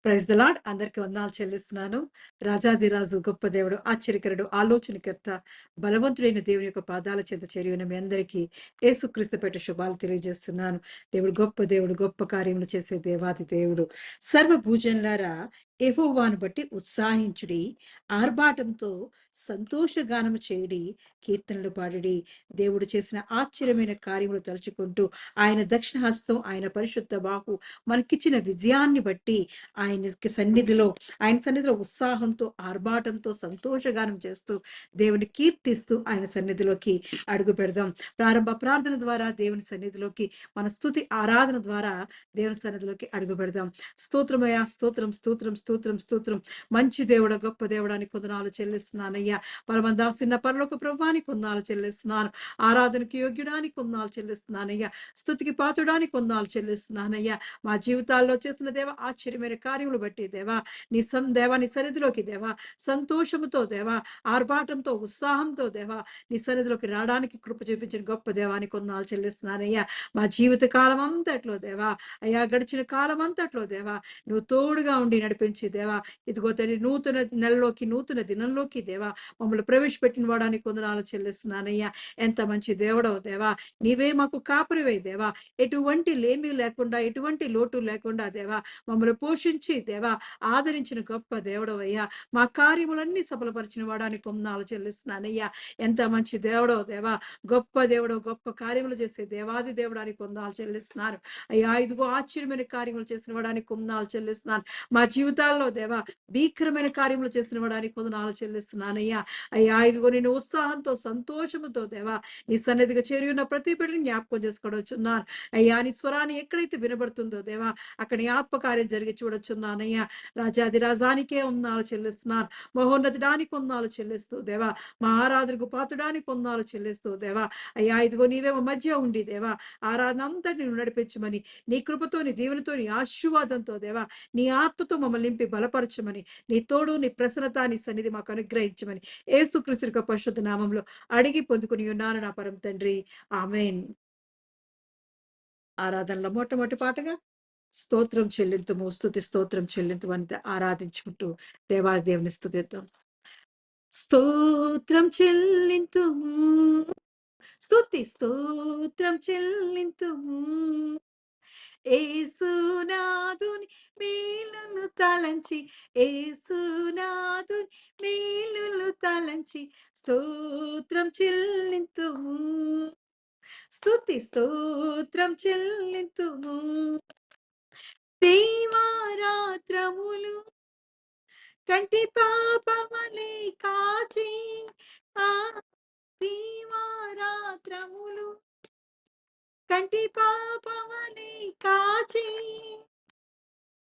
Praise the lord. అందరికి వందనాలు చెల్లిస్తున్నాను. రాజాధిరాజు, గొప్ప దేవుడు, ఆశ్చర్యకరుడు, ఆలోచనకర్త, బలవంతుడైన దేవుని యొక్క పాదాల చెంత చేరిన మీ అందరికీ యేసుక్రీస్తు పేట శుభాలు తెలియజేస్తున్నాను. దేవుడు గొప్ప దేవుడు, గొప్ప కార్యములు చేసే దేవాది దేవుడు. సర్వభూజనులారా, యెహోవాను బట్టి ఉత్సాహించుడి, ఆర్భాటంతో సంతోషగానము చేయుడి, కీర్తనలు పాడుడి. దేవుడు చేసిన ఆశ్చర్యమైన కార్యములు తలుచుకుంటూ, ఆయన దక్షిణ హస్తం, ఆయన పరిశుద్ధ బాహు మనకిచ్చిన విజయాన్ని బట్టి ఆయన సన్నిధిలో ఉత్సాహంతో, ఆర్భాటంతో, సంతోషగానం చేస్తూ, దేవుని కీర్తిస్తూ ఆయన సన్నిధిలోకి అడుగు పెడదాం. ప్రారంభ ప్రార్థన ద్వారా దేవుని సన్నిధిలోకి, మన స్తుతి ఆరాధన ద్వారా దేవుని సన్నిధిలోకి అడుగు పెడదాం. స్తోత్రమయ్యా, స్తోత్రం, స్తోత్రం, స్తోత్రం, స్తోత్రం. మంచి దేవుడ, గొప్ప దేవుడానికి కొందనాలు చెల్లిస్తున్నానయ్యా. పరమదాసిన పరలోక ప్రభువానికి కొందనాలు చెల్లిస్తున్నాను. ఆరాధనకి యోగ్యుడానికి కొందనాలు చెల్లిస్తున్నానయ్యా. స్తుతికి పాత్రుడానికి కొందనాలు చెల్లిస్తున్నానయ్యా. మా జీవితాల్లో చేసిన దేవ ఆశ్చర్యమైన కార్యములు బట్టి దేవా, నీ సన్నిధిలోకి దేవా, సంతోషముతో దేవా, ఆర్భాటంతో, ఉత్సాహంతో దేవా, నీ సన్నిధిలోకి రావడానికి కృప చూపించిన గొప్ప దేవానికి కొందనాలు చెల్లిస్తున్నానయ్యా. మా జీవిత కాలం అంతట్లో దేవా, అయ్యా, గడిచిన కాలం అంతట్లో దేవా, నువ్వు తోడుగా ఉండి నడిపించి దేవా, ఇదిగో తండ్రి, నూతన నెలలోకి, నూతన దినంలోకి దేవా మమ్మల్ని ప్రవేశపెట్టిన వాడానికి కొందనాలు చెల్లిస్తున్నానయ్యా. ఎంత మంచి దేవుడవు దేవా, నీవే మాకు కాపురివై దేవా, ఎటువంటి లేమి లేకుండా, ఎటువంటి లోటు లేకుండా దేవా మమ్మల్ని పోషించి దేవా ఆదరించిన గొప్ప దేవుడవయ్యా. మా కార్యములన్నీ సఫలపరిచిన వాడానికి కొందనాలు చెల్లిస్తున్నానయ్యా. ఎంత మంచి దేవుడో దేవా, గొప్ప దేవుడో, గొప్ప కార్యములు చేసే దేవాది దేవుడానికి కొందనాలు చెల్లిస్తున్నాను అయ్యా. ఇదిగో ఆశ్చర్యమైన కార్యములు చేసిన వాడానికి కొందనాలు చెల్లిస్తున్నాను. మా జీవితాల్లో దేవా భీకరమైన కార్యములు చేసిన వాడానికి కొందనాలు చెల్లిస్తున్నానయ్యా. అయ్యా, ఇదిగో నేను ఉత్సాహంతో, సంతోషముతో దేవా నీ సన్నిధిగా చేరి ఉన్న ప్రతి బిడ్డని జ్ఞాపకం చేసుకోవచ్చున్నాను అయ్యా. నీ స్వరాన్ని ఎక్కడైతే వినబడుతుందో దేవా, అక్కడ నీ ఆత్మకార్యం జరిగి చూడొచ్చున్నానయ్యా. రాజాది రాజానికే ఉన్నాలు చెల్లిస్తున్నాను. మహోన్నతుడానికి ఉన్నాలు చెల్లిస్తూ దేవా, మా ఆరాధనకు పాతుడానికి ఉన్నాలు చెల్లిస్తూ దేవా, అయ్యా, ఇదిగో నీవే మా మధ్య ఉండి దేవా ఆరాధన అంతటి నువ్వు నడిపించమని, నీ కృపతో, నీ దీవెనతో, నీ ఆశీర్వాదంతో దేవా, నీ ఆత్మతో మమ్మల్ని నింపి బలపరచమని, నీ తోడు, నీ ప్రసన్నత, నీ సన్నిధి మాకు అనుగ్రహించమని యేసుక్రీస్తు యొక్క పరిశుద్ధ నామంలో అడిగి పొందుకుని ఉన్నాను నా పరమ తండ్రి. ఆమేన్. ఆరాధనలో మొట్టమొదటి పాటగా స్తోత్రం చెల్లింతుము, స్తుతి స్తోత్రం చెల్లింతుము అని ఆరాధించుకుంటూ దేవాది దేవుని స్తుతిద్దాం. స్తోత్రం చెల్లింతుము, స్తుతి స్తోత్రం చెల్లింతుము, యేసునాథుని మేలును తలంచి, యేసునాథుని మేలును తలంచి స్తోత్రం చెల్లింతుము, స్తుతి స్తోత్రం చెల్లింతుము. దీవారాత్రములు కంటి పాపమలే కాచి, ఆ దీవారాత్రములు కంటి పాపమలే కాచి,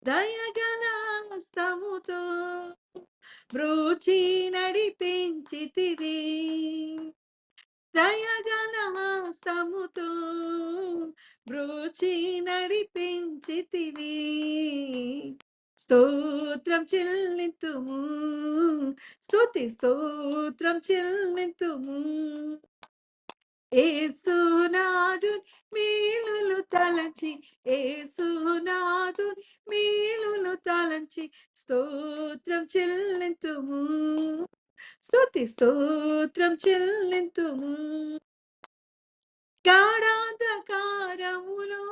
దయగల హస్తముతో బ్రోచి నడిపించితివి, దయగల హస్తముతో బ్రోచి నడిపించితివి. స్తోత్రం చెల్లింతుము, స్తుతి స్తోత్రం చెల్లింతుము, యేసునాథుని మేలులు తలంచి, యేసునాథుని మేలులు తలంచి స్తోత్రం చెల్లింతుము, స్తుతి స్తోత్రం చెల్లింతుము. గాఢాంధకారములో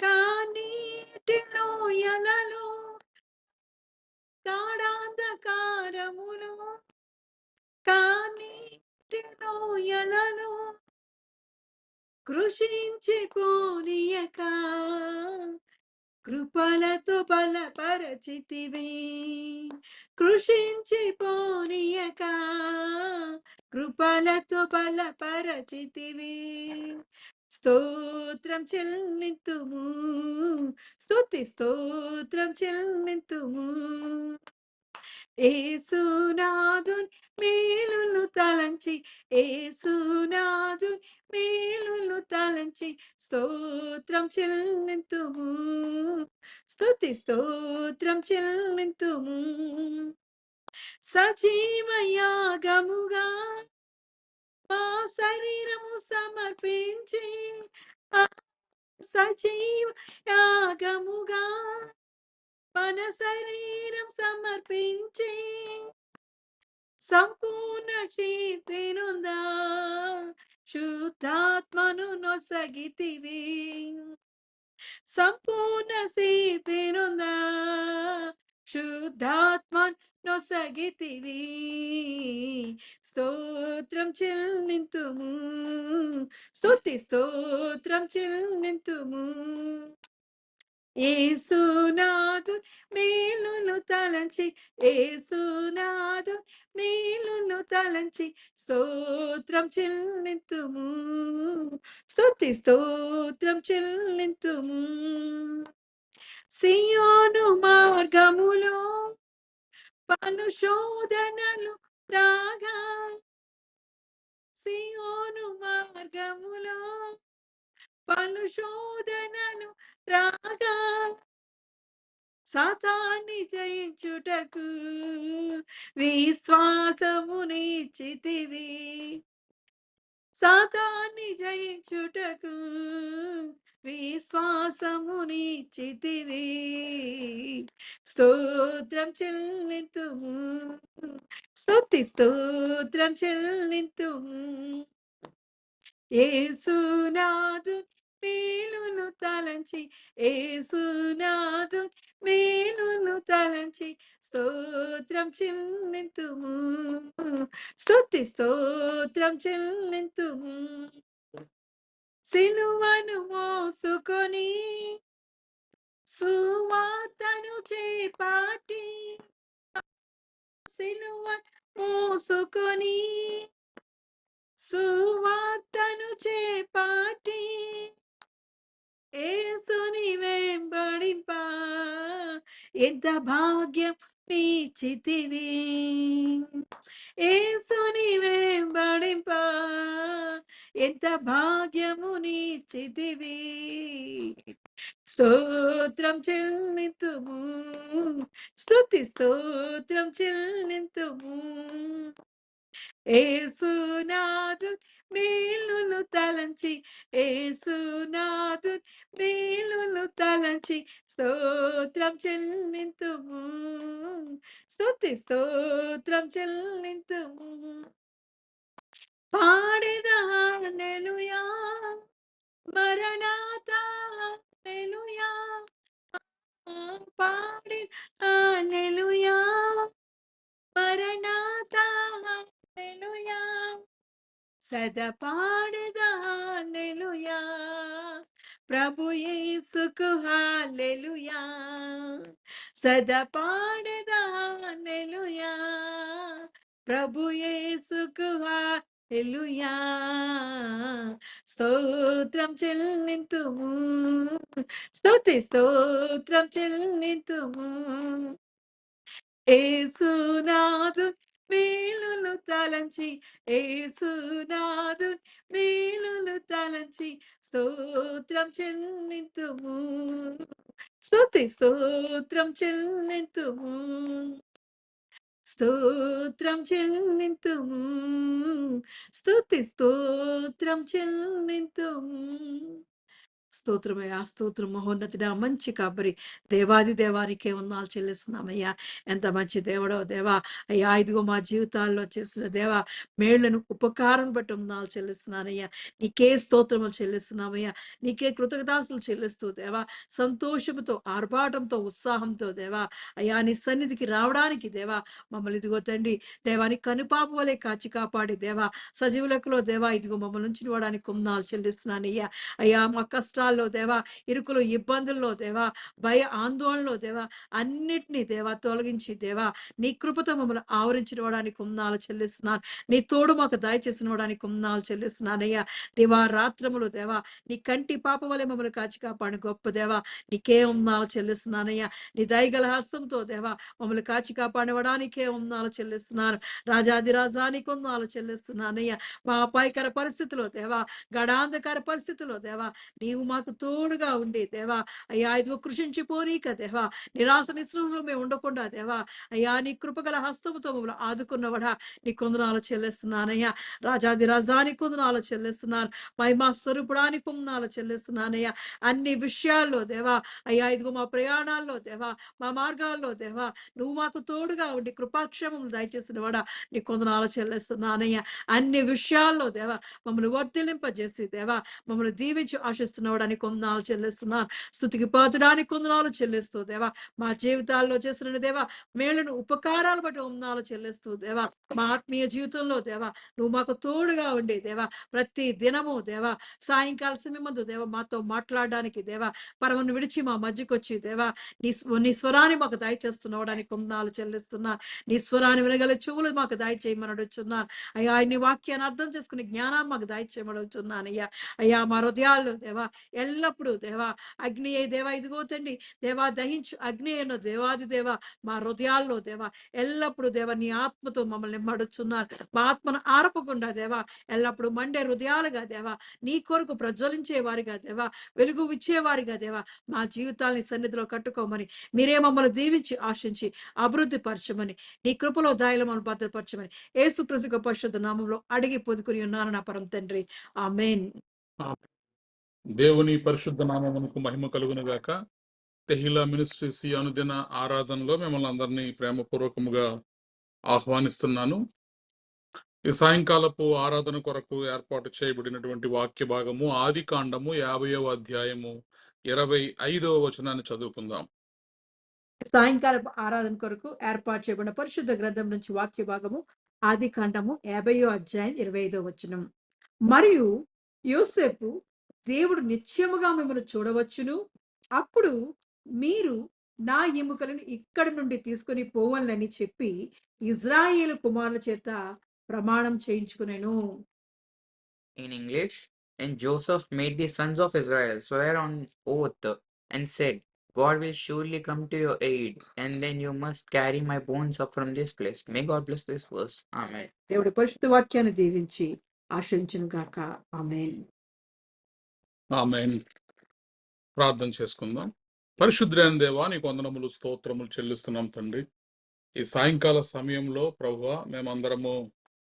కన్నీటి లోయలలో, గాఢాంధకారములో కన్నీటి లోయలలో కృషించిపోనీయక కృపలతో బలపరచితివి, కృషించిపోనీయక కృపలతో బలపరచితివి. స్తోత్రం చెల్లింతుము, స్తుతి స్తోత్రం చెల్లింతుము, యేసునాథుని మేలును తలంచి, యేసునాథుని మేలును తలంచి స్తోత్రం చెల్లింతుము, స్తుతి స్తోత్రం చెల్లింతుము. సజీవ యాగముగా మా శరీరము సమర్పించి, ఆ సజీవ యాగముగా మన శరీరం సమర్పించి సంపూర్ణ శీతినుందా శుద్ధాత్మను నొసగితివి సంపూర్ణ శీతినుందా శుద్ధాత్మన్ నొసగితివి స్తోత్రం చెల్లింతుము స్తుతి స్తోత్రం చెల్లింతుము యేసునాథు మేలును తలంచి యేసునాథు మేలును తలంచి స్తోత్రం చెల్లింతుము స్తుతి స్తోత్రం చెల్లింతుము సియోను మార్గములో పలు శోధనలు రాగా సియోను మార్గములో పలు శోధనలు రాగా సాతాన్ని జయించుటకు విశ్వాసమునిచ్చితివి సాతాన్ని జయించుటకు విశ్వాసమునిచ్చితివి స్తోత్రం చెల్లింతుము స్తుతి స్తోత్రం చెల్లింతుము యేసునాథు మేలును తలంచి యేసునాథు మేలును తలంచి స్తోత్రం చెల్లింతుము స్తుతి స్తోత్రం చెల్లింతుము సిలువను మోసుకొని సువార్తను చేపాటి సిలువ మోసుకొని సువార్తను చేపాటి యేసుని వెంబడింప ఎంత భాగ్యం నీచితివి యేసుని వెంబడింప ఎంత భాగ్యము నీచితివి స్తోత్రం చెల్లింతుము స్తుతి స్తోత్రం చెల్లింతుము యేసునాథు మేలును తలంచి యేసునాథు మేలును తలంచి స్తోత్రం చెల్లింతుము స్తుతి స్తోత్రం చెల్లింతుము పాడెదా హల్లెలూయా మరణాతా హల్లెలూయా పాడి హల్లెలూయా మరణాతా హల్లెలూయా సదా పాడెదా హల్లెలూయా ప్రభు యేసుకు హల్లెలూయా సదా పాడెదా హల్లెలూయా ప్రభు యేసుకు హల్లెలూయా స్తోత్రం చెల్లింతుము స్తుతి స్తోత్రం చెల్లింతుము యేసునాథు మేలును తలంచి యేసునాథు మేలును తలంచి స్తోత్రం చెల్లింతుము స్తుతి స్తోత్రం చెల్లింతుము స్తోత్రం చెల్లింతుము స్తుతి స్తోత్రం చెల్లింతుము స్తోత్రమయ్యా స్తోత్రం మహోన్నతుడా మంచి కాబరి దేవాది దేవానికే వందనాలు చెల్లిస్తున్నామయ్యా ఎంత మంచి దేవుడో దేవా అయ్యా ఇదిగో మా జీవితాల్లో చేసిన దేవా మేళ్లను ఉపకారం బట్టి వందనాలు చెల్లిస్తున్నానయ్యా నీకే స్తోత్రములు చెల్లిస్తున్నామయ్యా నీకే కృతజ్ఞతాస్తులు చెల్లిస్తూ దేవా సంతోషంతో ఆర్భాటంతో ఉత్సాహంతో దేవా అయ్యా నీ సన్నిధికి రావడానికి దేవా మమ్మల్ని ఇదిగో తండ్రి దేవాని కనుపాప వలె కాచి కాపాడి దేవా సజీవులకులో దేవా ఇదిగో మమ్మల్ని ఉంచినవాడానికి వందనాలు చెల్లిస్తున్నానయ్యా అయ్యా మా కష్టాల్లో దేవా ఇరుకులు ఇబ్బందుల్లో దేవా భయ ఆందోళనలో దేవా అన్నిటినీ దేవా తొలగించి దేవా నీ కృపతో మమ్మల్ని ఆవరించడానికి వందనాలు చెల్లిస్తున్నాను నీ తోడు మాకు దయచేసినవడానికి వందనాలు చెల్లిస్తున్నానయ్యా దేవా రాత్రములు దేవా నీ కంటి పాప వలె మమ్మల్ని కాచి కాపాడు గొప్ప దేవా నీకే వందనాలు చెల్లిస్తున్నానయ్యా నీ దయగల హస్తంతో దేవా మమ్మల్ని కాచి కాపాడవడానికే వందనాలు చెల్లిస్తున్నాను రాజాదిరాజానికి వందనాలు చెల్లిస్తున్నానయ్యా మా అపాయకర పరిస్థితిలో దేవా గడాంధకర పరిస్థితిలో దేవా నీవు మా మాకు తోడుగా ఉండి దేవా, అయ్యా ఇదిగో కృషించిపోనీక దేవా, నిరాశ నిస్పృహలో మేము ఉండకుండా దేవా, అయ్యా నీ కృపగల హస్తముతో మమ్మల్ని ఆదుకున్నవాడా నీ కొందనాలు చెల్లిస్తున్నానయ్యా. రాజాది రాజానికి కొందనాలు చెల్లిస్తున్నాను. మహిమా స్వరూపుడానికి కొందనాలు చెల్లిస్తున్నానయ్యా. అన్ని విషయాల్లో దేవా, అయ్యా ఇదిగో మా ప్రయాణాల్లో దేవా, మా మార్గాల్లో దేవా, నువ్వు మాకు తోడుగా ఉండి కృపాక్షేమములు దయచేసిన వాడా నీ కొందనాలు చెల్లిస్తున్నానయ్యా. అన్ని విషయాల్లో దేవా మమ్మల్ని వర్ధిల్లింపజేసి దేవా మమ్మల్ని దీవించి ఆశిస్తున్నవాడా నీ కొందనాలు చెల్లిస్తున్నాను. స్తుతికి పాతుడానికి కొందనాలు చెల్లిస్తూ దేవా మా జీవితాల్లో చేసిన దేవా మేలును ఉపకారాలు బట్టి వందనాలు చెల్లిస్తూ దేవా మా ఆత్మీయ జీవితంలో దేవా నువ్వు మాకు తోడుగా ఉండి దేవా ప్రతి దినము దేవా సాయంకాల సమయమందు దేవా మాతో మాట్లాడడానికి దేవా పరమను విడిచి మా మధ్యకొచ్చి దేవా నీ స్వరాన్ని మాకు దయచేస్తున్నవాడానికి వందనాలు చెల్లిస్తున్నా. నీ స్వరాన్ని వినగల చెవులు మాకు దయచేయమని అడుగుతున్నాను అయ్యా. నీ వాక్యాన్ని అర్థం చేసుకునే జ్ఞానాన్ని మాకు దయచేయమని అడుగుతున్నాను అయ్యా. అయ్యా మా హృదయాల్లో దేవా ఎల్లప్పుడూ దేవా అగ్ని అయి దేవా ఇదిగో తండ్రి దేవా దహించు అగ్ని అయిన దేవాది దేవా మా హృదయాల్లో దేవా ఎల్లప్పుడూ దేవా నీ ఆత్మతో మమ్మల్ని మడుచున్నారు. మా ఆత్మను ఆరపకుండా దేవా ఎల్లప్పుడూ మండే హృదయాలుగా దేవా నీ కొరకు ప్రజ్వలించే వారిగా దేవా వెలుగు ఇచ్చేవారిగా దేవా మా జీవితాల్ని సన్నిధిలో కట్టుకోమని మీరే మమ్మల్ని దీవించి ఆశించి అభివృద్ధి పరచమని నీ కృపలో దాయిలో మమ్మల్ని భద్రపరచమని యేసుక్రీస్తు పరిశుద్ధ నామంలో అడిగి పొదుకుని ఉన్నాను నా పరమ తండ్రి ఆమేన్. దేవుని పరిశుద్ధ నామమునకు మహిమ కలుగును గాక. తెహిలా మినిస్ట్రీస్ ఈ అనుదిన ఆరాధనలో మిమ్మల్ని అందరినీ ప్రేమపూర్వకముగా ఆహ్వానిస్తున్నాను. ఈ సాయంకాలపు ఆరాధన కొరకు ఏర్పాటు చేయబడినటువంటి వాక్య భాగము ఆది కాండము 50వ అధ్యాయము 25వ వచనాన్ని చదువుకుందాం. సాయంకాలపు ఆరాధన కొరకు ఏర్పాటు చేయబడిన పరిశుద్ధ గ్రంథం నుంచి వాక్య భాగము ఆది కాండము 50వ అధ్యాయం 25వ వచనం. మరియు యోసేపు దేవుడు నిశ్చయముగా మిమ్మల్ని చూడవచ్చును, అప్పుడు మీరు నా ఎముకలను ఇక్కడి నుండి తీసుకొని పోవాలని చెప్పి ఇజ్రాయేలు కుమారుల చేత ప్రమాణం చేయించుకునేను. In English, and Joseph made the sons of Israel swear on oath and said, God will surely come to your aid, and then you must carry my bones up from this place. May God bless this verse. Amen. దేవుడి పరిశుద్ధ వాక్యాన్ని దీవించి ఆశించును గాక. ఆమేన్. ఆమేన్. ప్రార్థన చేసుకుందాం. పరిశుద్ధుడైన దేవా నీకు వందనములు స్తోత్రములు చెల్లిస్తున్నాం తండ్రి. ఈ సాయంకాల సమయంలో ప్రభువా మేమందరము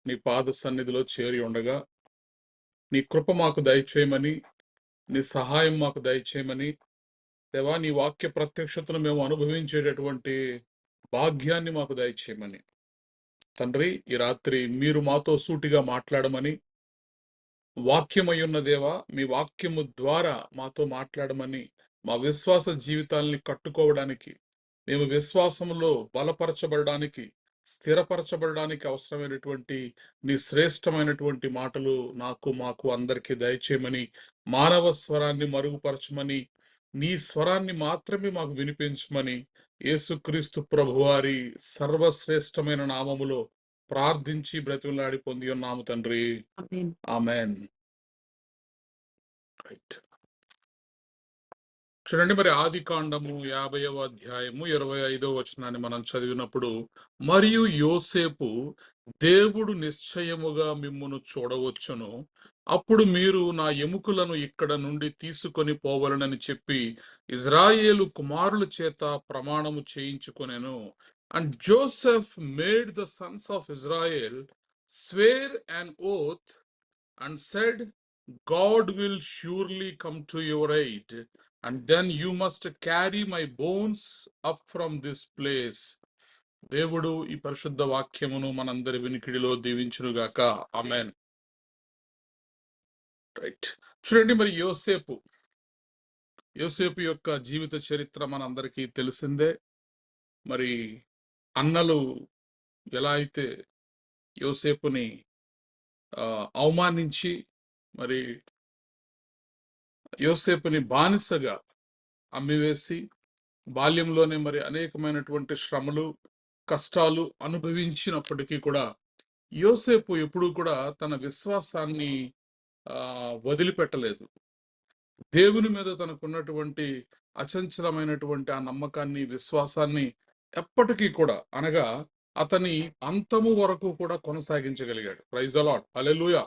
నీ పాద సన్నిధిలో చేరి ఉండగా నీ కృప మాకు దయచేయమని, నీ సహాయం మాకు దయచేయమని దేవా, నీ వాక్య ప్రత్యక్షతను మేము అనుభవించేటటువంటి భాగ్యాన్ని మాకు దయచేయమని తండ్రి, ఈ రాత్రి మీరు మాతో సూటిగా మాట్లాడమని, వాక్యమయ్యున్న దేవా మీ వాక్యము ద్వారా మాతో మాట్లాడమని, మా విశ్వాస జీవితాల్ని కట్టుకోవడానికి, మేము విశ్వాసములో బలపరచబడడానికి, స్థిరపరచబడడానికి అవసరమైనటువంటి నీ శ్రేష్టమైనటువంటి మాటలు మాకు అందరికీ దయచేయమని, మానవ స్వరాన్ని మరుగుపరచమని, నీ స్వరాన్ని మాత్రమే మాకు వినిపించమని యేసుక్రీస్తు ప్రభువారి సర్వశ్రేష్టమైన నామములో ప్రార్థించి బ్రతిమలాడి పొంది ఉన్నాము తండ్రి. ఆమేన్. రైట్. చూడండి, మరి ఆది కాండము 50వ అధ్యాయము 25వ వచనాన్ని మనం చదివినప్పుడు, మరియు యోసేపు దేవుడు నిశ్చయముగా మిమ్మును చూడవచ్చును, అప్పుడు మీరు నా ఎముకలను ఇక్కడ నుండి తీసుకొని పోవలనని చెప్పి ఇజ్రాయేలు కుమారుల చేత ప్రమాణము చేయించుకొనెను. And Joseph made the sons of Israel swear an oath and said, God will surely come to your aid, and then you must carry my bones up from this place. దేవుడు ఈ పరిశుద్ధ వాక్యమును మనందరి వినికిడిలో దీవించునుగాక. ఆమేన్. రైట్. చూడండి, మరి యోసేపు యొక్క జీవిత చరిత్ర మనందరికీ తెలిసిందే. మరి అన్నలు ఎలా అయితే యోసేపుని అవమానించి మరి యోసేపుని బానిసగా అమ్మివేసి బాల్యంలోనే మరి అనేకమైనటువంటి శ్రమలు కష్టాలు అనుభవించినప్పటికీ కూడా యోసేపు ఎప్పుడూ కూడా తన విశ్వాసాన్ని వదిలిపెట్టలేదు. దేవుని మీద తనకున్నటువంటి అచంచలమైనటువంటి ఆ నమ్మకాన్ని విశ్వాసాన్ని ఎప్పటికీ కూడా, అనగా అతని అంతము వరకు కూడా కొనసాగించగలిగాడు. Praise the Lord. హల్లెలూయా.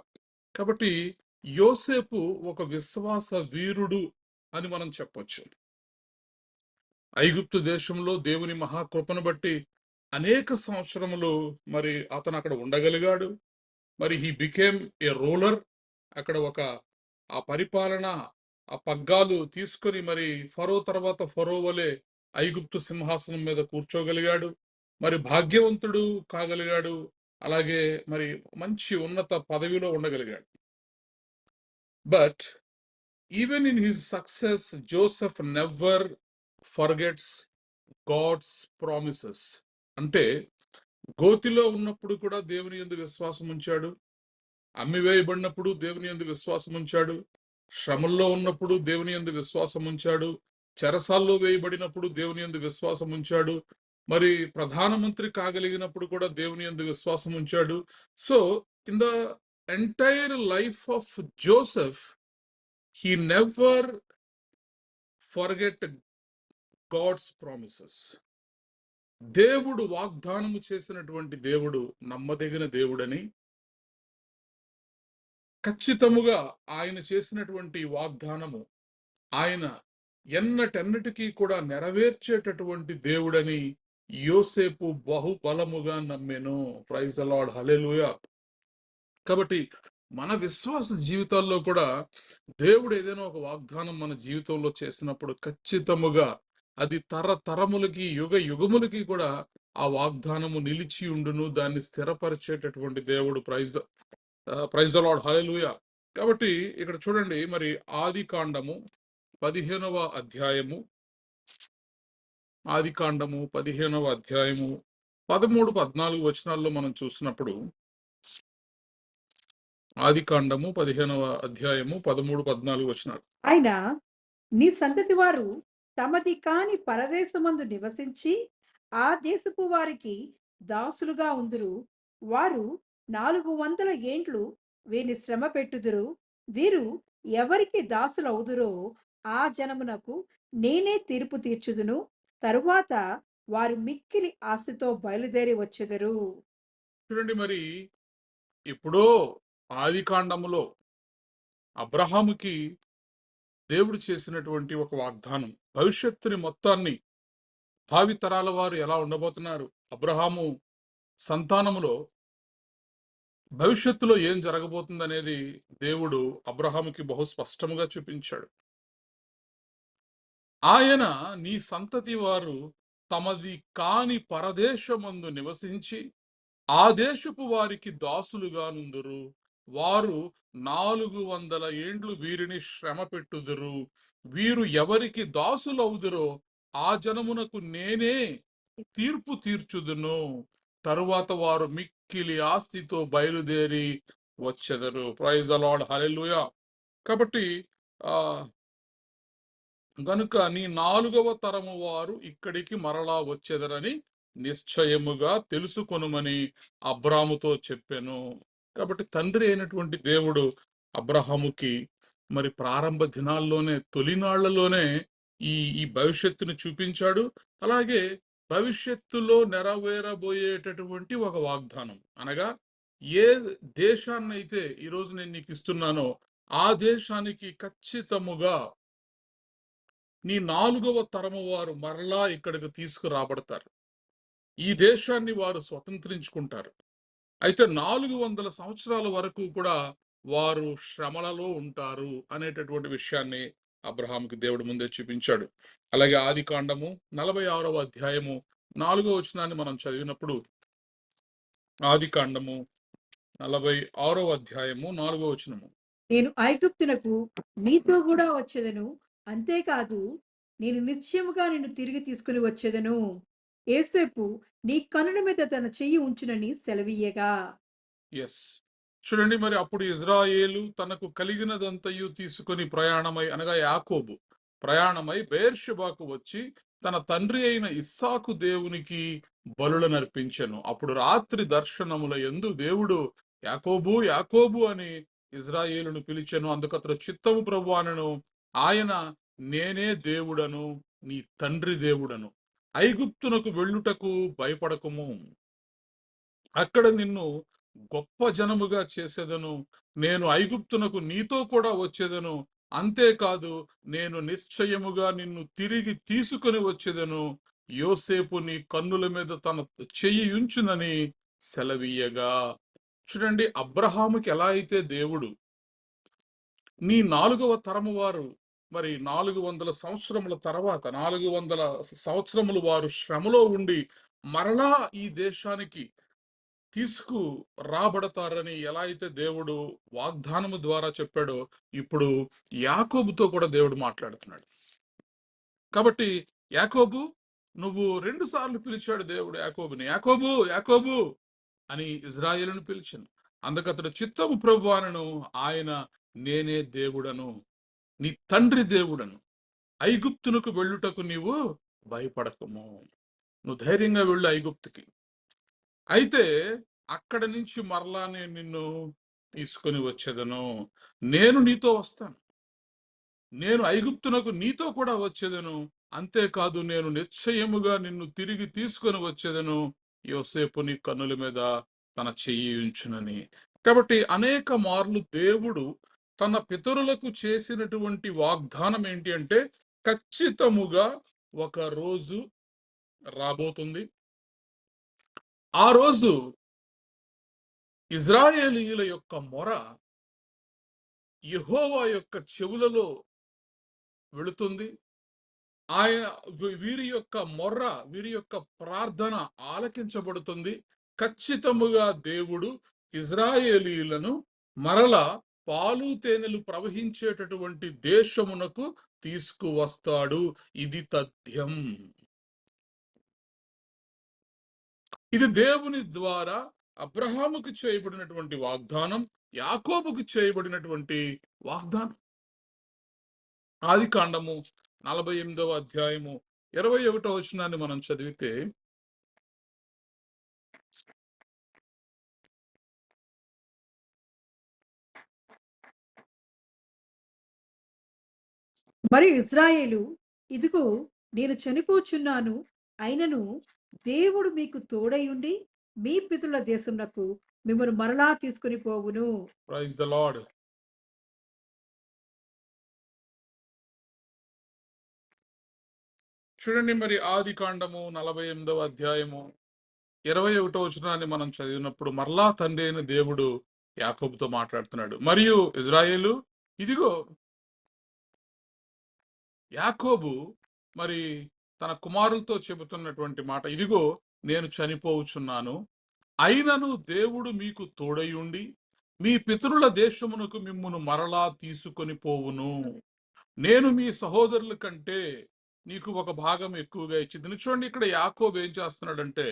కాబట్టి యోసేపు ఒక విశ్వాస వీరుడు అని మనం చెప్పొచ్చు. ఐగుప్తు దేశంలో దేవుని మహాకృపను బట్టి అనేక సంవత్సరములు మరి అతను అక్కడ ఉండగలిగాడు. మరి హీ బికేమ్ ఏ రూలర్. అక్కడ ఆ పరిపాలన, ఆ పగ్గాలు తీసుకొని మరి ఫరో తర్వాత ఫరో వలె ఐగుప్తు సింహాసనం మీద కూర్చోగలిగాడు. మరి భాగ్యవంతుడు కాగలిగాడు. అలాగే మరి మంచి ఉన్నత పదవిలో ఉండగలిగాడు. But even in his success Joseph never forgets God's promises. అంటే గోతిలో ఉన్నప్పుడు కూడా దేవుని యందు విశ్వాసం ఉంచాడు. అమ్మివేయబడినప్పుడు దేవుని యందు విశ్వాసం ఉంచాడు. శ్రమల్లో ఉన్నప్పుడు దేవుని యందు విశ్వాసం ఉంచాడు. చెరసాల్లో వేయబడినప్పుడు దేవుని యందు విశ్వాసం ఉంచాడు. మరి ప్రధానమంత్రి కాగలిగినప్పుడు కూడా దేవుని యందు విశ్వాసం ఉంచాడు. So in the entire life of Joseph he never forget God's promises. దేవుడు వాగ్దానము చేసినటువంటి దేవుడు నమ్మదగిన దేవుడని, ఖచ్చితముగా ఆయన చేసినటువంటి వాగ్దానము ఆయన ఎన్నటెన్నటికీ కూడా నెరవేర్చేటటువంటి దేవుడని యోసేపు బహుబలముగా నమ్మెను. Praise the Lord, hallelujah. కాబట్టి మన విశ్వాస జీవితాల్లో కూడా దేవుడు ఏదైనా ఒక వాగ్దానం మన జీవితంలో చేసినప్పుడు ఖచ్చితముగా అది తరతరములకి యుగములకి కూడా ఆ వాగ్దానము నిలిచి ఉండును. దాన్ని స్థిరపరిచేటటువంటి దేవుడు. Praise the Lord, hallelujah. కాబట్టి ఇక్కడ చూడండి, మరి ఆదికాండము 15వ అధ్యాయము 13-14 వచనాల్లో మనం చూసినప్పుడు, ఆదికాండము 15వ అధ్యాయము 13-14 వచనాలు. ఆయన నీ సంతతి వారు తమది కాని పరదేశమందు నివసించి ఆ దేశపు వారికి దాసులుగా ఉందురు. వారు 400 ఏండ్లు వీరిని శ్రమ పెట్టుదురు. వీరు ఎవరికి దాసులవుదురో ఆ జనమునకు నేనే తీర్పు తీర్చుదును. తరువాత వారు మిక్కిలి ఆశతో బయలుదేరి వచ్చెదరు. చూడండి, మరి ఎప్పుడో ఆదికాండములో అబ్రహాముకి దేవుడు చేసినటువంటి ఒక వాగ్దానం, భవిష్యత్తుని మొత్తాన్ని, భావి తరాల వారు ఎలా ఉండబోతున్నారు, అబ్రహాము సంతానములో భవిష్యత్తులో ఏం జరగబోతుంది అనేది దేవుడు అబ్రహాముకి బహు స్పష్టముగా చూపించాడు. ఆయన నీ సంతతి వారు తమది కాని పరదేశమందు నివసించి ఆ దేశపు వారికి దాసులుగా నుందురు. వారు 400 ఏండ్లు వీరిని శ్రమ పెట్టుదురు. వీరు ఎవరికి దాసులవుదురో ఆ జనమునకు నేనే తీర్పు తీర్చుదును. తరువాత వారు మిక్కిలి ఆస్తితో బయలుదేరి వచ్చెదరు. Praise the Lord, hallelujah. కాబట్టి ఆ గనుక నీ 4వ తరము వారు ఇక్కడికి మరలా వచ్చెదరని నిశ్చయముగా తెలుసుకొనుమని అబ్రాముతో చెప్పెను. కాబట్టి తండ్రి అయినటువంటి దేవుడు అబ్రహాముకి మరి ప్రారంభ దినాల్లోనే, తొలినాళ్లలోనే ఈ ఈ భవిష్యత్తును చూపించాడు. అలాగే భవిష్యత్తులో నెరవేరబోయేటటువంటి ఒక వాగ్దానం, అనగా ఏ దేశాన్నైతే ఈరోజు నేను నీకు ఇస్తున్నానో ఆ దేశానికి ఖచ్చితముగా నీ 4వ తరము వారు మరలా ఇక్కడికి తీసుకురాబడతారు. ఈ దేశాన్ని వారు స్వతంత్రించుకుంటారు. అయితే 400 సంవత్సరాల వరకు కూడా వారు శ్రమలలో ఉంటారు అనేటటువంటి విషయాన్ని అబ్రహాముకి దేవుడు ముందే చూపించాడు. అలాగే ఆదికాండము 46వ అధ్యాయము 4వ వచనాన్ని మనం చదివినప్పుడు, ఆదికాండము 46వ అధ్యాయము 4వ వచనము, నేను ఐగుప్తునకు నీతో కూడా వచ్చేదను, అంతేకాదు నేను నిశ్చయముగా నిన్ను తిరిగి తీసుకుని వచ్చేదను. యోసేపు నీ కనుల మీద తన చెయ్యి ఉంచునని సెలవీయగా. ఎస్, చూడండి, మరి అప్పుడు ఇజ్రాయేలు తనకు కలిగినదంతయు తీసుకొని ప్రయాణమై, అనగా యాకోబు ప్రయాణమై బెయేర్షెబాకు వచ్చి తన తండ్రి అయిన ఇస్సాకు దేవునికి బలులను అర్పించెను. అప్పుడు రాత్రి దర్శనముల యందు దేవుడు యాకోబు యాకోబు అని ఇజ్రాయేలును పిలిచెను. అందుకు అతడు చిత్తము ప్రభువా అనెను. ఆయన నేనే దేవుడను, నీ తండ్రి దేవుడను. ఐగుప్తునకు వెళ్ళుటకు భయపడకుము, అక్కడ నిన్ను గొప్ప జనముగా చేసేదను. నేను ఐగుప్తునకు నీతో కూడా వచ్చేదను. అంతేకాదు నేను నిశ్చయముగా నిన్ను తిరిగి తీసుకొని వచ్చేదను. యోసేపు నీ కన్నుల మీద తన చెయ్యి ఉంచునని సెలవీయగా. చూడండి, అబ్రహాముకి ఎలా అయితే దేవుడు నీ 4వ తరము వారు మరి 400 సంవత్సరముల తర్వాత 400 సంవత్సరములు వారు శ్రమలో ఉండి మరలా ఈ దేశానికి తీసుకు రాబడతారని ఎలా అయితే దేవుడు వాగ్దానము ద్వారా చెప్పాడో, ఇప్పుడు యాకోబుతో కూడా దేవుడు మాట్లాడుతున్నాడు. కాబట్టి యాకోబు, నువ్వు 2 సార్లు పిలిచాడు దేవుడు యాకోబుని. యాకోబు, యాకోబు అని ఇజ్రాయేలును పిలిచాను. అందుకతడు చిత్తము ప్రభువానను, ఆయన నేనే దేవుడను, నీ తండ్రి దేవుడను. ఐగుప్తునకు వెళ్ళుటకు నీవు భయపడకము. నువ్వు ధైర్యంగా వెళ్ళు ఐగుప్తుకి. అయితే అక్కడ నుంచి మరలా నేను నిన్ను తీసుకొని వచ్చేదను. నేను నీతో వస్తాను. నేను ఐగుప్తునకు నీతో కూడా వచ్చేదను. అంతేకాదు నేను నిశ్చయముగా నిన్ను తిరిగి తీసుకొని వచ్చేదను. యోసేపు నీ కన్నుల మీద తన చెయ్యి ఉంచునని. కాబట్టి అనేక మార్లు దేవుడు తన పితరులకు చేసినటువంటి వాగ్దానం ఏంటి అంటే, ఖచ్చితముగా ఒక రోజు రాబోతుంది. ఆ రోజు ఇజ్రాయేలీయుల యొక్క మొర యెహోవా యొక్క చెవులలో వెళుతుంది. ఆయన వీరి యొక్క మొర్ర, వీరి యొక్క ప్రార్థన ఆలకించబడుతుంది. ఖచ్చితముగా దేవుడు ఇజ్రాయేలీయులను మరలా పాలు తేనెలు ప్రవహించేటటువంటి దేశమునకు తీసుకువస్తాడు. ఇది తథ్యం. ఇది దేవుని ద్వారా అబ్రహాముకు చేయబడినటువంటి వాగ్దానం, యాకోబుకు చేయబడినటువంటి వాగ్దానం. ఆదికాండము 48వ అధ్యాయము 21వ వచనాన్ని మనం చదివితే, మరియు ఇజ్రాయేలు, ఇదిగో నేను చనిపోచున్నాను, అయినను దేవుడు మీకు తోడయుండి మీ పితరుల దేశమునకు మిమ్మల్ని మరలా తీసుకొని పోవును. Praise the Lord. చూడండి, మరి ఆదికాండము 48వ అధ్యాయము 21వ వచనాన్ని మనం చదివినప్పుడు మరలా తండ్రి అయిన దేవుడు యాకోబుతో మాట్లాడుతున్నాడు. మరియు ఇజ్రాయేలు, ఇదిగో యాకోబు మరి తన కుమారులతో చెబుతున్నటువంటి మాట, ఇదిగో నేను చనిపోవచ్చున్నాను, అయినను దేవుడు మీకు తోడయుండి మీ పితరుల దేశమునకు మిమ్మును మరలా తీసుకొని పోవును. నేను మీ సహోదరుల కంటే నీకు ఒక భాగం ఎక్కువగా ఇచ్చింది. చూడండి, ఇక్కడ యాకోబు ఏం చేస్తున్నాడంటే,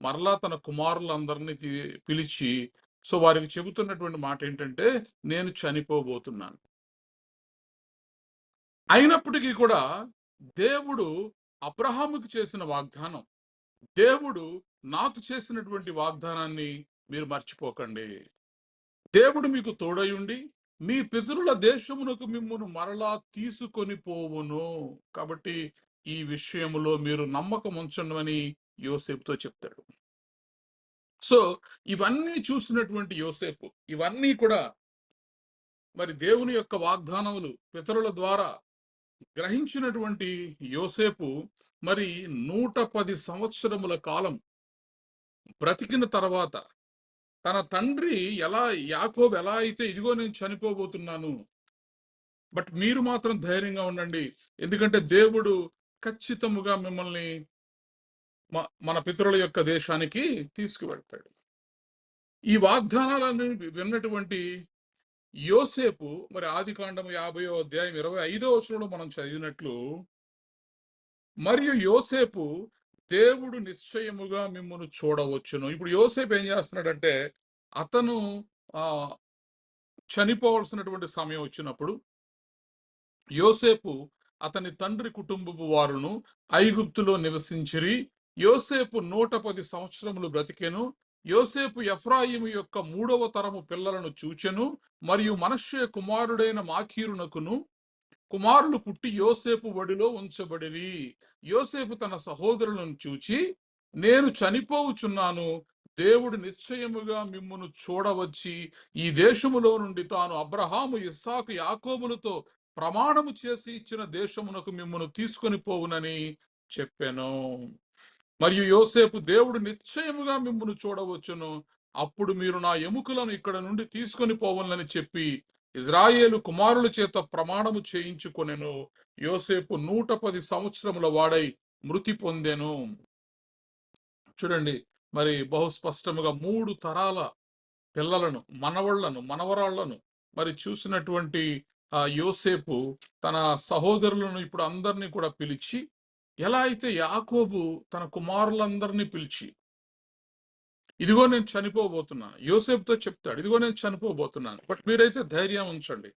మరలా తన కుమారులందరినీ పిలిచి వారికి చెబుతున్నటువంటి మాట ఏంటంటే, నేను చనిపోబోతున్నాను. అయినప్పటికీ కూడా దేవుడు అబ్రహాముకి చేసిన వాగ్దానం, దేవుడు నాకు చేసినటువంటి వాగ్దానాన్ని మీరు మర్చిపోకండి. దేవుడు మీకు తోడయుండి మీ పితరుల దేశమునకు మిమ్మును మరలా తీసుకొని పోవును. కాబట్టి ఈ విషయములో మీరు నమ్మకం ఉంచండి యోసేపుతో చెప్తాడు. ఇవన్నీ చూసినటువంటి యోసేపు, ఇవన్నీ కూడా మరి దేవుని యొక్క వాగ్దానములు పితరుల ద్వారా గ్రహించినటువంటి యోసేపు మరి 110 సంవత్సరముల కాలం బ్రతికిన తర్వాత తన తండ్రి యాకోబు ఎలా అయితే, ఇదిగో నేను చనిపోబోతున్నాను, బట్ మీరు మాత్రం ధైర్యంగా ఉండండి, ఎందుకంటే దేవుడు ఖచ్చితముగా మిమ్మల్ని మన పితరుల యొక్క దేశానికి తీసుకువెళ్తాడు. ఈ వాగ్దానాలను విన్నటువంటి యోసేపు మరి ఆదికాండము 50వ అధ్యాయం 25వ వచనంలో మనం చదివినట్లు, మరియు యోసేపు, దేవుడు నిశ్చయముగా మిమ్మును చూడవచ్చును. ఇప్పుడు యోసేపు ఏం చేస్తున్నాడంటే, అతను చనిపోవాల్సినటువంటి సమయం వచ్చినప్పుడు యోసేపు అతని తండ్రి కుటుంబపు వారును ఐగుప్తులో నివసించిరి. యోసేపు 110 సంవత్సరములు బ్రతికెను. యోసేపు ఎఫ్రాయిము యొక్క 3వ తరము పిల్లలను చూచెను. మరియు మనష్షే కుమారుడైన మాకీరునకును కుమారులు పుట్టి యోసేపు ఒడిలో ఉంచబడిరి. యోసేపు తన సహోదరులను చూచి, నేను చనిపోవుచున్నాను, దేవుడు నిశ్చయముగా మిమ్మును చూడవచ్చి ఈ దేశములో నుండి తాను అబ్రహాము, ఇస్సాకు, యాకోబులతో ప్రమాణము చేసి ఇచ్చిన దేశమునకు మిమ్మును తీసుకొని పోవునని చెప్పాను. మరియు యోసేపు, దేవుడు నిశ్చయముగా మిమ్మును చూడవచ్చును, అప్పుడు మీరు నా ఎముకలను ఇక్కడ నుండి తీసుకొని పోవాలని చెప్పి ఇజ్రాయేలు కుమారుల చేత ప్రమాణము చేయించుకొనెను. యోసేపు 110 సంవత్సరముల వాడై మృతి పొందెను. చూడండి, మరి బహు స్పష్టముగా 3 తరాల పిల్లలను, మనవళ్లను, మనవరాళ్లను మరి చూసినటువంటి యోసేపు తన సహోదరులను ఇప్పుడు అందరినీ కూడా పిలిచి, ఎలా అయితే యాకోబు తన కుమారులందరినీ పిలిచి, ఇదిగో నేను చనిపోబోతున్నాను, యోసేపుతో చెప్తాడు, ఇదిగో నేను చనిపోబోతున్నాను, బట్ మీరైతే ధైర్యం ఉంచండి,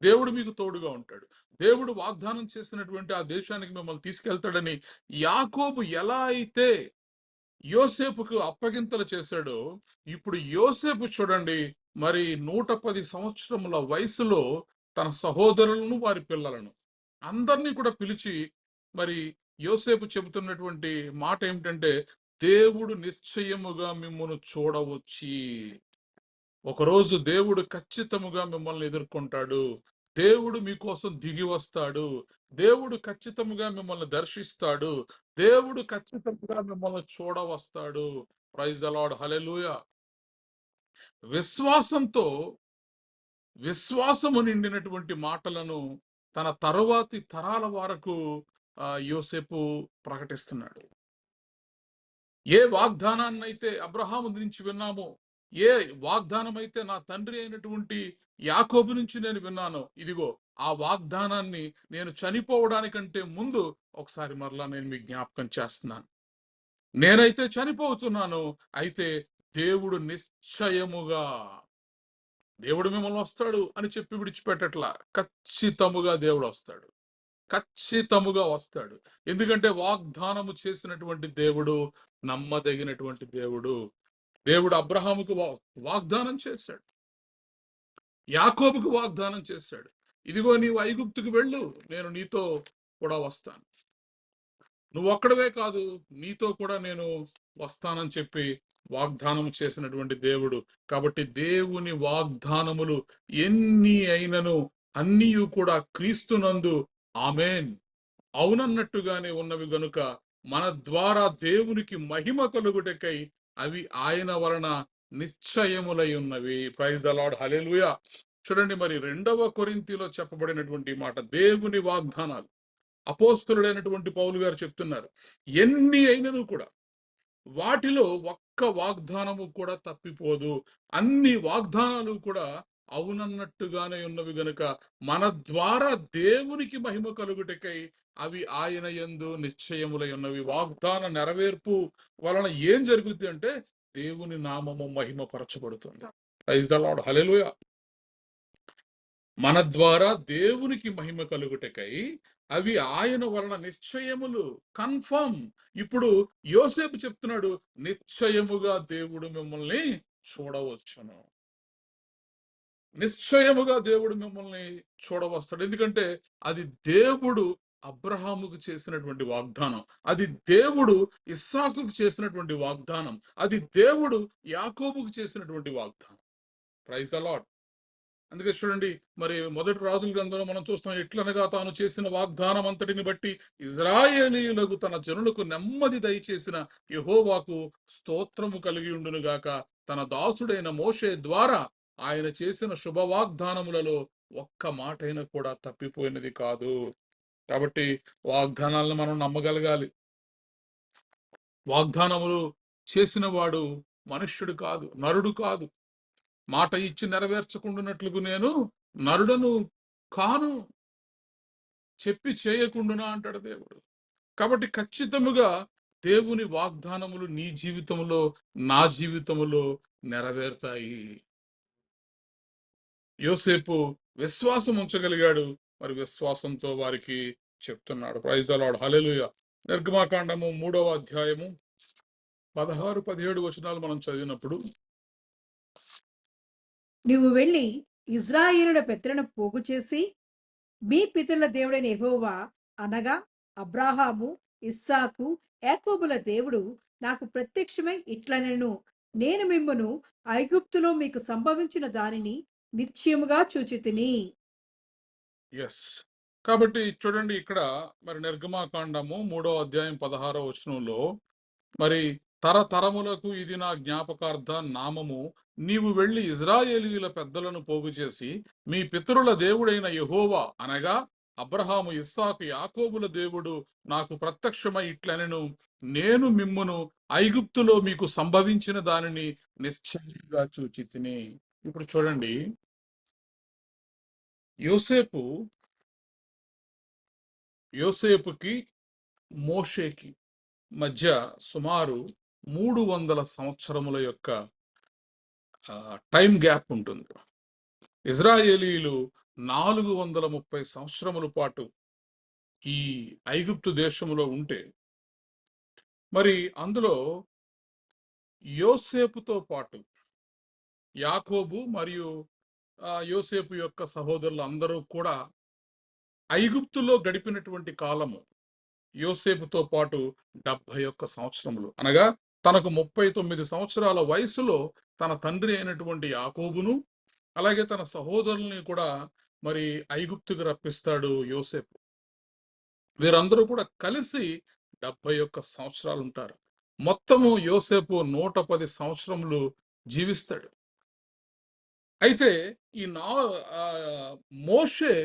దేవుడు మీకు తోడుగా ఉంటాడు, దేవుడు వాగ్దానం చేసినటువంటి ఆ దేశానికి మిమ్మల్ని తీసుకెళ్తాడని యాకోబు ఎలా అయితే యోసేపుకు అప్పగింతలు చేశాడో, ఇప్పుడు యోసేపు చూడండి, మరి 110 సంవత్సరముల వయసులో తన సహోదరులను, వారి పిల్లలను అందరినీ కూడా పిలిచి, మరి యోసేపు చెబుతున్నటువంటి మాట ఏమిటంటే, దేవుడు నిశ్చయముగా మిమ్మును చూడవచ్చి, ఒకరోజు దేవుడు ఖచ్చితముగా మిమ్మల్ని ఎదుర్కొంటాడు, దేవుడు మీకోసం దిగి వస్తాడు, దేవుడు ఖచ్చితముగా మిమ్మల్ని దర్శిస్తాడు, దేవుడు ఖచ్చితంగా మిమ్మల్ని చూడవస్తాడు. ప్రైజ్ ద లార్డ్, హల్లెలూయా. విశ్వాసంతో, విశ్వాసము నిండినటువంటి మాటలను తన తరువాతి తరాల వరకు యోసేపు ప్రకటిస్తున్నాడు. ఏ వాగ్దానాన్నైతే అబ్రహాము నుంచి విన్నామో, ఏ వాగ్దానం అయితే నా తండ్రి అయినటువంటి యాకోబు నుంచి నేను విన్నానో, ఇదిగో ఆ వాగ్దానాన్ని నేను చనిపోవడానికంటే ముందు ఒకసారి మరలా నేను మీకు జ్ఞాపకం చేస్తున్నాను. నేనైతే చనిపోతున్నాను, అయితే దేవుడు నిశ్చయముగా, దేవుడు మిమ్మల్ని వస్తాడు అని చెప్పి విడిచిపెట్టట్లా, ఖచ్చితముగా దేవుడు వస్తాడు, ఖచ్చితముగా వస్తాడు. ఎందుకంటే వాగ్దానము చేసినటువంటి దేవుడు నమ్మదగినటువంటి దేవుడు. దేవుడు అబ్రహాముకు వాగ్దానం చేశాడు, యాకోబుకు వాగ్దానం చేశాడు, ఇదిగో నీవు ఐగుప్తుకు వెళ్ళు, నేను నీతో కూడా వస్తాను, నువ్వు ఒక్కడవే కాదు, నీతో కూడా నేను వస్తానని చెప్పి వాగ్దానం చేసినటువంటి దేవుడు. కాబట్టి దేవుని వాగ్దానములు ఎన్ని అయినను అన్నీ కూడా క్రీస్తునందు ఆమేన్, అవునన్నట్టుగానే ఉన్నవి గనుక మన ద్వారా దేవునికి మహిమ కలుగుటకై అవి ఆయన వలన నిశ్చయములై ఉన్నవి. Praise the Lord, hallelujah. చూడండి, మరి 2వ కొరింథీలో చెప్పబడినటువంటి మాట, దేవుని వాగ్దానాలు అపోస్తలుడైనటువంటి పౌలు గారు చెప్తున్నారు, ఎన్ని అయినను కూడా వాటిలో ఒక్క వాగ్దానము కూడా తప్పిపోదు, అన్ని వాగ్దానాలు కూడా అవునన్నట్టుగానే ఉన్నవి గనుక మన ద్వారా దేవునికి మహిమ కలుగుటకై అవి ఆయన యందు నిశ్చయములై ఉన్నవి. వాగ్దాన నెరవేర్పు వలన ఏం జరుగుతుంది అంటే, దేవుని నామము మహిమపరచబడుతుంది. ప్రైజ్ ద లార్డ్, హల్లెలూయా. మన ద్వారా దేవునికి మహిమ కలుగుటకై అవి ఆయన వలన నిశ్చయములు, కన్ఫర్మ్. ఇప్పుడు యోసేపు చెప్తున్నాడు, నిశ్చయముగా దేవుడు మిమ్మల్ని చూడవచ్చును, నిశ్చయముగా దేవుడు మిమ్మల్ని చూడవస్తాడు. ఎందుకంటే అది దేవుడు అబ్రహాముకు చేసినటువంటి వాగ్దానం, అది దేవుడు ఇస్సాకుకు చేసినటువంటి వాగ్దానం, అది దేవుడు యాకోబుకు చేసినటువంటి వాగ్దానం. Praise the Lord. అందుకే చూడండి, మరి 1 రాజుల గ్రంథంలో మనం చూస్తాం, ఎట్లనగా తాను చేసిన వాగ్దానం అంతటిని బట్టి ఇజ్రాయేలీయులకు తన జనులకు నెమ్మది దయచేసిన యెహోవాకు స్తోత్రము కలిగి ఉండును గాక. తన దాసుడైన మోషే ద్వారా ఆయన చేసిన శుభ వాగ్దానములలో ఒక్క మాటైనా కూడా తప్పిపోయినది కాదు. కాబట్టి వాగ్దానాలను మనం నమ్మగలగాలి. వాగ్దానములు చేసిన వాడు మనుష్యుడు కాదు, నరుడు కాదు. మాట ఇచ్చి నెరవేర్చకుండానట్లుగు నేను నరుడను కాను, చెప్పి చేయకుండునా అంటాడు దేవుడు. కాబట్టి ఖచ్చితముగా దేవుని వాగ్దానములు నీ జీవితంలో, నా జీవితంలో నెరవేరుతాయి. యోసేపు విశ్వాసం ఉంచగలిగాడు, మరి విశ్వాసంతో వారికి చెప్తున్నాడు. ప్రైజ్ ద లార్డ్, హల్లెలూయా. నిర్గమాకాండము 3వ అధ్యాయము 16, 17 వచనాలు మనం చదివినప్పుడు, నీవు వెళ్ళి ఇజ్రాయేలుల పెద్దలను పోగు చేసి, మీ పితరుల దేవుడైన యెహోవా అనగా అబ్రాహాము, ఇస్సాకు, యాకోబుల దేవుడు నాకు ప్రత్యక్షమై ఇట్లనెను, నేను మిమ్మును ఐగుప్తులో మీకు సంభవించిన దానిని నిశ్చయముగా చూచితిని. ఎస్. కాబట్టి చూడండి ఇక్కడ మరి నిర్గమాకాండము 3వ అధ్యాయం 16వ వచనంలో మరి తరతరములకు ఇది నా జ్ఞాపకార్థ నామము, నీవు వెళ్లి ఇజ్రాయేలీయుల పెద్దలను పోగు చేసి మీ పితరుల దేవుడైన యెహోవా అనగా అబ్రహాము, ఇస్సాకు, యాకోబుల దేవుడు నాకు ప్రత్యక్షమై ఇట్లనెను, నేను మిమ్మును ఐగుప్తులో మీకు సంభవించిన దానిని నిశ్చయంగా చూచితిని. ఇప్పుడు చూడండి, యోసేపుకి మోషేకి మధ్య సుమారు 300 సంవత్సరముల యొక్క టైం గ్యాప్ ఉంటుంది. ఇజ్రాయేలీలు 430 సంవత్సరముల పాటు ఈ ఐగుప్తు దేశంలో ఉంటే, మరి అందులో యోసేపుతో పాటు యాకోబు మరియు యోసేపు యొక్క సహోదరులు అందరూ కూడా ఐగుప్తులో గడిపినటువంటి కాలము యోసేపుతో పాటు 71 సంవత్సరములు. అనగా తనకు 39 సంవత్సరాల వయసులో తన తండ్రి అయినటువంటి యాకోబును అలాగే తన సహోదరుల్ని కూడా మరి ఐగుప్తుకు రప్పిస్తాడు యోసేపు. వీరందరూ కూడా కలిసి 71 సంవత్సరాలు ఉంటారు. మొత్తము యోసేపు 110 సంవత్సరములు జీవిస్తాడు. అయితే ఈ మోషే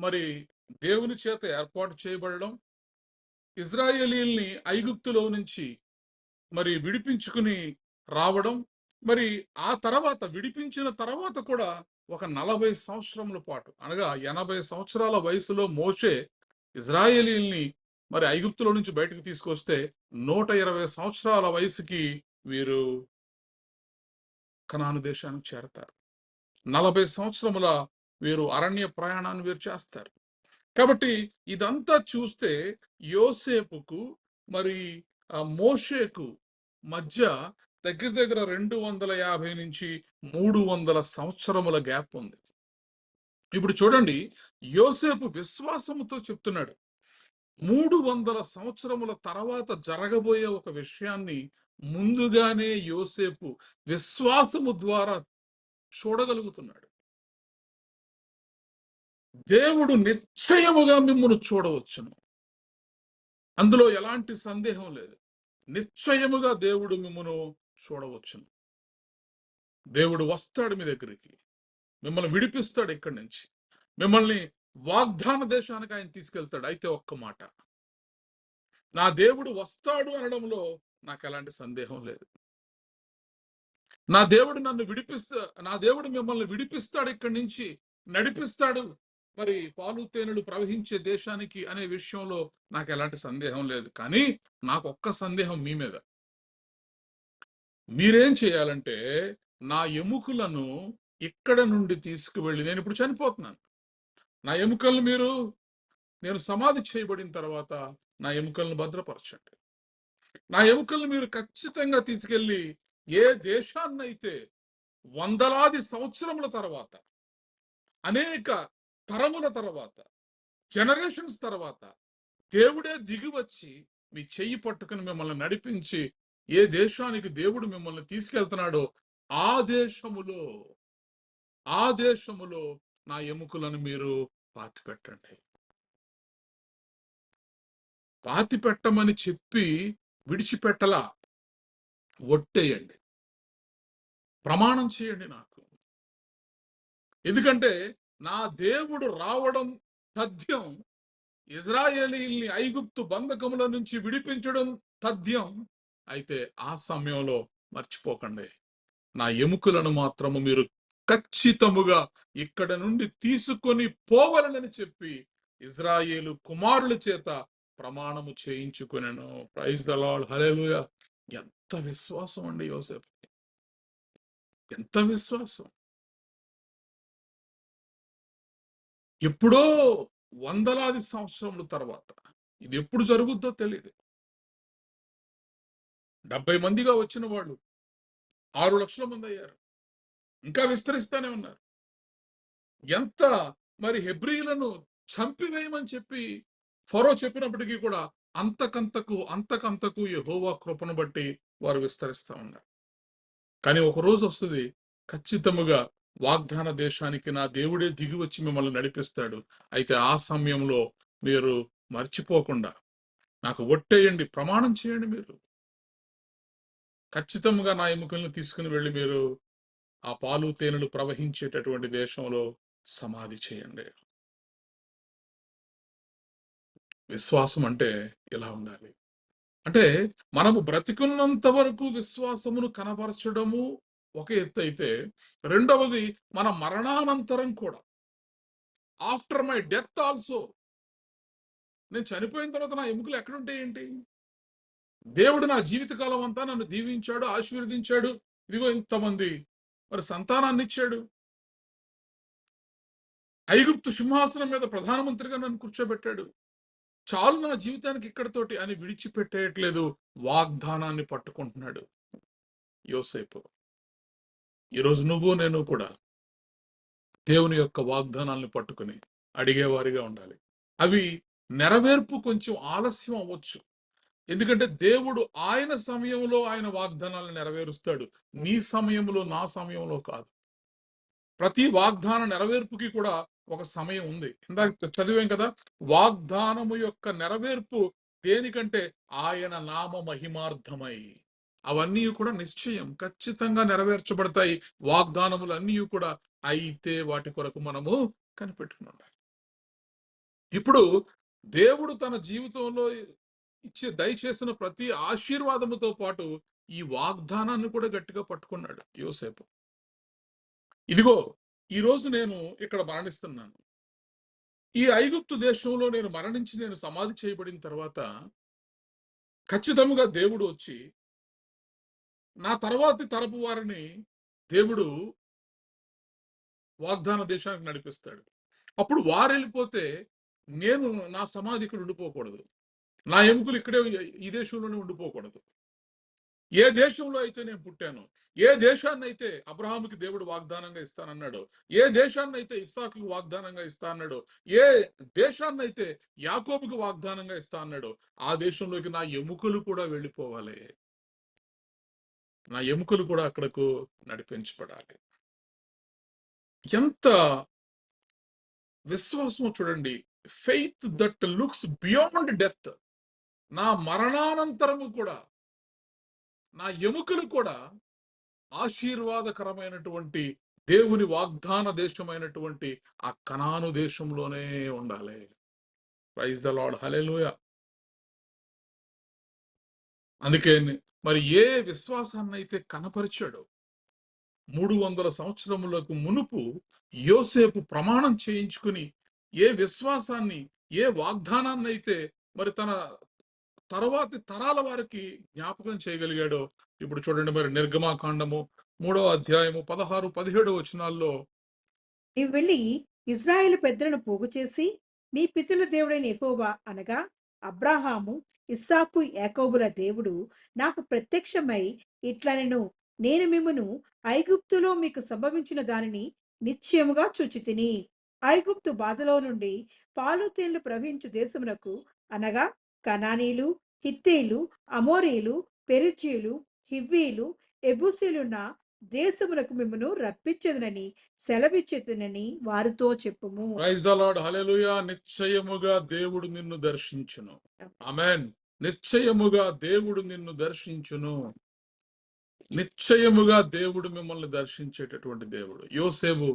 మరి దేవుని చేత ఏర్పాటు చేయబడడం, ఇజ్రాయేలీల్ని ఐగుప్తులో నుంచి మరి విడిపించుకుని రావడం, మరి ఆ తర్వాత విడిపించిన తర్వాత కూడా ఒక 40 సంవత్సరముల పాటు అనగా 80 సంవత్సరాల వయసులో మోషే ఇజ్రాయేలీల్ని మరి ఐగుప్తులో నుంచి బయటకు తీసుకొస్తే 120 సంవత్సరాల వయసుకి వీరు కనాను దేశానికి చేరతారు. 40 సంవత్సరముల వీరు అరణ్య ప్రయాణాన్ని వీరు చేస్తారు. కాబట్టి ఇదంతా చూస్తే యోసేపుకు మరి మోషేకు మధ్య దగ్గర దగ్గర 250 నుంచి 300 సంవత్సరముల గ్యాప్ ఉంది. ఇప్పుడు చూడండి, యోసేపు విశ్వాసముతో చెప్తున్నాడు. 300 సంవత్సరముల తర్వాత జరగబోయే ఒక విషయాన్ని ముందుగానే యోసేపు విశ్వాసము ద్వారా చూడగలుగుతున్నాడు. దేవుడు నిశ్చయముగా మిమ్మును చూడవచ్చును, అందులో ఎలాంటి సందేహం లేదు. నిశ్చయముగా దేవుడు మిమ్మును చూడవచ్చును. దేవుడు వస్తాడు మీ దగ్గరికి, మిమ్మల్ని విడిపిస్తాడు ఇక్కడి నుంచి, మిమ్మల్ని వాగ్దాన దేశానికి ఆయన తీసుకెళ్తాడు. అయితే ఒక్క మాట, నా దేవుడు వస్తాడు అనడంలో నాకు ఎలాంటి సందేహం లేదు. నా దేవుడు నా దేవుడు మిమ్మల్ని విడిపిస్తాడు, ఇక్కడి నుంచి నడిపిస్తాడు మరి పాలు తేనెలు ప్రవహించే దేశానికి అనే విషయంలో నాకు ఎలాంటి సందేహం లేదు. కానీ నాకు ఒక్క సందేహం మీ మీద. మీరేం చేయాలంటే నా ఎముకలను ఇక్కడ నుండి తీసుకువెళ్ళి, నేను ఇప్పుడు చనిపోతున్నాను, నా ఎముకలను నేను సమాధి చేయబడిన తర్వాత నా ఎముకలను భద్రపరచండి. నా ఎముకలను మీరు ఖచ్చితంగా తీసుకెళ్ళి ఏ దేశాన్నైతే వందలాది సంవత్సరముల తర్వాత, అనేక తరముల తర్వాత, జనరేషన్స్ తర్వాత దేవుడే దిగి వచ్చి మీ చెయ్యి పట్టుకుని మిమ్మల్ని నడిపించి ఏ దేశానికి దేవుడు మిమ్మల్ని తీసుకెళ్తున్నాడో ఆ దేశములో నా ఎముకలను మీరు పాతిపెట్టండి. పాతిపెట్టమని చెప్పి విడిచిపెట్టలా, ఒట్టేయండి, ప్రమాణం చేయండి నాకు. ఎందుకంటే నా దేవుడు రావడం తథ్యం, ఇజ్రాయేలీల్ని ఐగుప్తు బంధకముల నుంచి విడిపించడం తథ్యం. అయితే ఆ సమయంలో మర్చిపోకండి, నా ఎముకలను మాత్రము మీరు ఖచ్చితముగా ఇక్కడ నుండి తీసుకొని పోవాలని చెప్పి ఇజ్రాయేలు కుమారుల చేత ప్రమాణము చేయించుకునేను. ప్రైజ్ ద లార్డ్, హల్లెలూయా. ఎంత విశ్వాసం అండి యోసేపు, ఎంత విశ్వాసం! ఎప్పుడో వందలాది సంవత్సరముల తర్వాత, ఇది ఎప్పుడు జరుగుద్దో తెలియదు. 70 మందిగా వచ్చిన వాళ్ళు 6 లక్షల మంది అయ్యారు, ఇంకా విస్తరిస్తానే ఉన్నారు. ఎంత మరి హెబ్రీయులను చంపివేయమని చెప్పి ఫరో చెప్పినప్పటికీ కూడా అంతకంతకు యెహోవా కృపను బట్టి వారు విస్తరిస్తా ఉన్నారు. కానీ ఒక రోజు వస్తుంది, ఖచ్చితముగా వాగ్దాన దేశానికి నా దేవుడే దిగి వచ్చి మిమ్మల్ని నడిపిస్తాడు. అయితే ఆ సమయంలో మీరు మర్చిపోకుండా నాకు ఒట్టేయండి, ప్రమాణం చేయండి మీరు. ఖచ్చితంగా నా ఎముకలను తీసుకుని వెళ్ళి మీరు ఆ పాలు తేనెలు ప్రవహించేటటువంటి దేశంలో సమాధి చేయండి. విశ్వాసం అంటే ఇలా ఉండాలి. అంటే మనము బ్రతికున్నంత వరకు విశ్వాసమును కనపరచడము ఒక ఎత్తు అయితే, రెండవది మన మరణానంతరం కూడా, ఆఫ్టర్ మై డెత్ ఆల్సో, నేను చనిపోయిన తర్వాత నా ఎముకలు ఎక్కడుంటాయి ఏంటి? దేవుడు నా జీవితకాలం అంతా నన్ను దీవించాడు, ఆశీర్వదించాడు. ఇదిగో ఇంతమంది మరి సంతానాన్ని ఇచ్చాడు. ఐగుప్తు సింహాసనం మీద ప్రధానమంత్రిగా నన్ను కూర్చోబెట్టాడు. చాలు నా జీవితానికి ఇక్కడితోటి అని విడిచిపెట్టేయట్లేదు. వాగ్దానాన్ని పట్టుకుంటున్నాడు యోసేపు. ఈరోజు నువ్వు నేను కూడా దేవుని యొక్క వాగ్దానాలను పట్టుకుని అడిగేవారిగా ఉండాలి. అవి నెరవేర్పు కొంచెం ఆలస్యం అవ్వచ్చు. ఎందుకంటే దేవుడు ఆయన సమయంలో ఆయన వాగ్దానాలను నెరవేరుస్తాడు. నీ సమయంలో, నా సమయంలో కాదు. ప్రతి వాగ్దాన నెరవేర్పుకి కూడా ఒక సమయం ఉంది. ఇందాక చదివాం కదా, వాగ్దానము యొక్క నెరవేర్పు దేనికంటే ఆయన నామ మహిమార్థమై. అవన్నీ కూడా నిశ్చయం, ఖచ్చితంగా నెరవేర్చబడతాయి. వాగ్దానములు అన్నీ కూడా అయితే వాటి కొరకు మనము కనిపెట్టుకున్నాం. ఇప్పుడు దేవుడు తన జీవితంలో దయచేసిన ప్రతి ఆశీర్వాదముతో పాటు ఈ వాగ్దానాన్ని కూడా గట్టిగా పట్టుకున్నాడు యోసేపు. ఇదిగో ఈరోజు నేను ఇక్కడ మరణిస్తున్నాను. ఈ ఐగుప్తు దేశంలో నేను మరణించి నేను సమాధి చేయబడిన తర్వాత ఖచ్చితంగా దేవుడు వచ్చి నా తర్వాతి తరపు వారిని దేవుడు వాగ్దాన దేశానికి నడిపిస్తాడు. అప్పుడు వారు వెళ్ళిపోతే నేను నా సమాధి ఇక్కడ ఉండిపోకూడదు. నా ఎముకలు ఇక్కడే ఈ దేశంలోనే ఉండిపోకూడదు. ఏ దేశంలో అయితే నేను పుట్టానో, ఏ దేశాన్ని అయితే అబ్రహాముకి దేవుడు వాగ్దానంగా ఇస్తానన్నాడో, ఏ దేశాన్ని అయితే ఇస్సాకుకి వాగ్దానంగా ఇస్తా అన్నాడో, ఏ దేశాన్ని అయితే యాకోబుకి వాగ్దానంగా ఇస్తా అన్నాడో, ఆ దేశంలోకి నా ఎముకలు కూడా వెళ్ళిపోవాలి. నా ఎముకలు కూడా అక్కడకు నడిపించబడాలి. ఎంత విశ్వాసమో చూడండి. Faith that looks beyond death. నా మరణానంతరము కూడా నా ఎముకలు కూడా ఆశీర్వాదకరమైనటువంటి దేవుని వాగ్దాన దేశమైనటువంటి ఆ కనాను దేశంలోనే ఉండాలి. ప్రైజ్ ద లార్డ్, హల్లెలూయా. అందుకే మరి ఏ విశ్వాసాన్ని అయితే కనపరిచాడో 300 సంవత్సరములకు మునుపు యోసేపు ప్రమాణం చేయించుకుని ఏ విశ్వాసాన్ని, ఏ వాగ్దానాన్ని అయితే మరి తన తర్వాతి తరాల వారికి జ్ఞాపకం చేయగలిగాడో ఇప్పుడు చూడండి. మరి నిర్గమాకాండము 3వ అధ్యాయము 16, 17 వచనాల్లో, నీవు వెళ్ళి ఇజ్రాయేలు పెద్దలను పోగు చేసి మీ పితరుల దేవుడైన యెహోవా అనగా అబ్రాహాము, ఇస్సాకు, యాకోబుల దేవుడు నాకు ప్రత్యక్షమై నేను మిమ్మును ఐగుప్తులో మీకు సంభవించిన దానిని నిశ్చయముగా చూచితిని. ఐగుప్తు బాధలో నుండి పాలు తేళ్లు ప్రవహించు దేశమునకు అనగా కనానీలు, హిత్తీలు, అమోరీలు, పెరిజీలు, హివ్వీలు, ఎబూసీలున్న దేశమునకు మిమ్మును రప్పించెదనని సెలవిచ్చేదనని వారితో చెప్పుము. ప్రైజ్ ద లార్డ్, హల్లెలూయా. నిశ్చయముగా దేవుడు నిన్ను దర్శించును. ఆమేన్. నిశ్చయముగా దేవుడు నిన్ను దర్శించును. నిశ్చయముగా దేవుడు మిమ్మల్ని దర్శించేటటువంటి దేవుడు. యోసేపు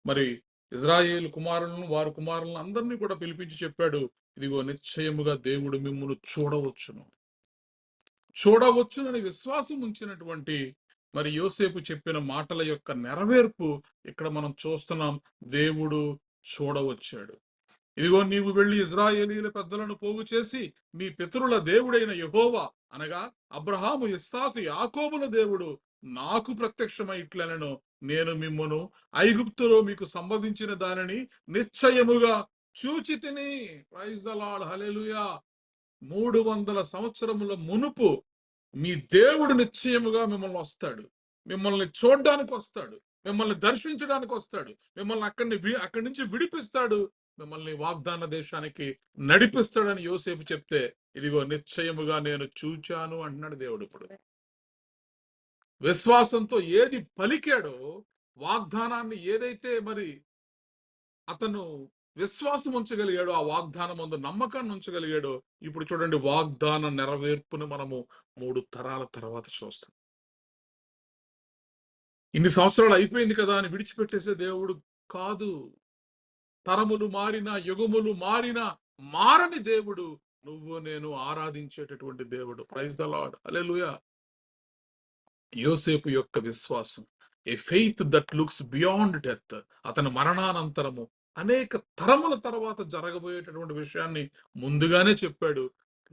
మరి ఇజ్రాయేలు కుమారులను, వారి కుమారులను అందరినీ కూడా పిలిపించి చెప్పాడు, ఇదిగో నిశ్చయముగా దేవుడు మిమ్మల్ని చూడవచ్చునని విశ్వాసం ఉంచినటువంటి మరి యోసేపు చెప్పిన మాటల యొక్క నెరవేర్పు ఇక్కడ మనం చూస్తున్నాం. దేవుడు చూడవచ్చాడు. ఇదిగో నీవు వెళ్ళి ఇజ్రాయేలీల పెద్దలను పోగు చేసి మీ పితరుల దేవుడైన యెహోవా అనగా అబ్రహాము, ఇస్సాకు, యాకోబుల దేవుడు నాకు ప్రత్యక్షమై ఇట్లనెను, నేను మిమ్మును ఐగుప్తులో మీకు సంభవించిన దానిని నిశ్చయముగా చూచితిని. ప్రైజ్ ద లార్డ్, హల్లెలూయా. 300 సంవత్సరముల మునుపు మీ దేవుడు నిశ్చయముగా మిమ్మల్ని వస్తాడు, మిమ్మల్ని చూడడానికి వస్తాడు, మిమ్మల్ని దర్శించడానికి వస్తాడు, మిమ్మల్ని అక్కడి నుంచి విడిపిస్తాడు, మిమ్మల్ని వాగ్దాన దేశానికి నడిపిస్తాడని యోసేపు చెప్తే, ఇదిగో నిశ్చయముగా నేను చూచాను అంటున్నాడు దేవుడు. ఇప్పుడు విశ్వాసంతో ఏది పలికాడో వాగ్దానాన్ని ఏదైతే మరి అతను విశ్వాసం ఉంచగలిగాడో, ఆ వాగ్దానం ముందు నమ్మకాన్ని ఉంచగలిగాడో, ఇప్పుడు చూడండి వాగ్దాన నెరవేర్పును మనము 3 తరాల తర్వాత చూస్తాం. ఇన్ని సంవత్సరాలు అయిపోయింది కదా అని విడిచిపెట్టేసే దేవుడు కాదు. తరములు మారినా, యుగములు మారినా మారని దేవుడు. నువ్వు నేను ఆరాధించేటటువంటి దేవుడు. Praise the Lord. హల్లెలూయా. యోసేపు యొక్క విశ్వాసం, a faith that looks beyond death. అతని మరణానంతరము అనేక తరముల తర్వాత జరగబోయేటటువంటి విషయాన్ని ముందుగానే చెప్పాడు.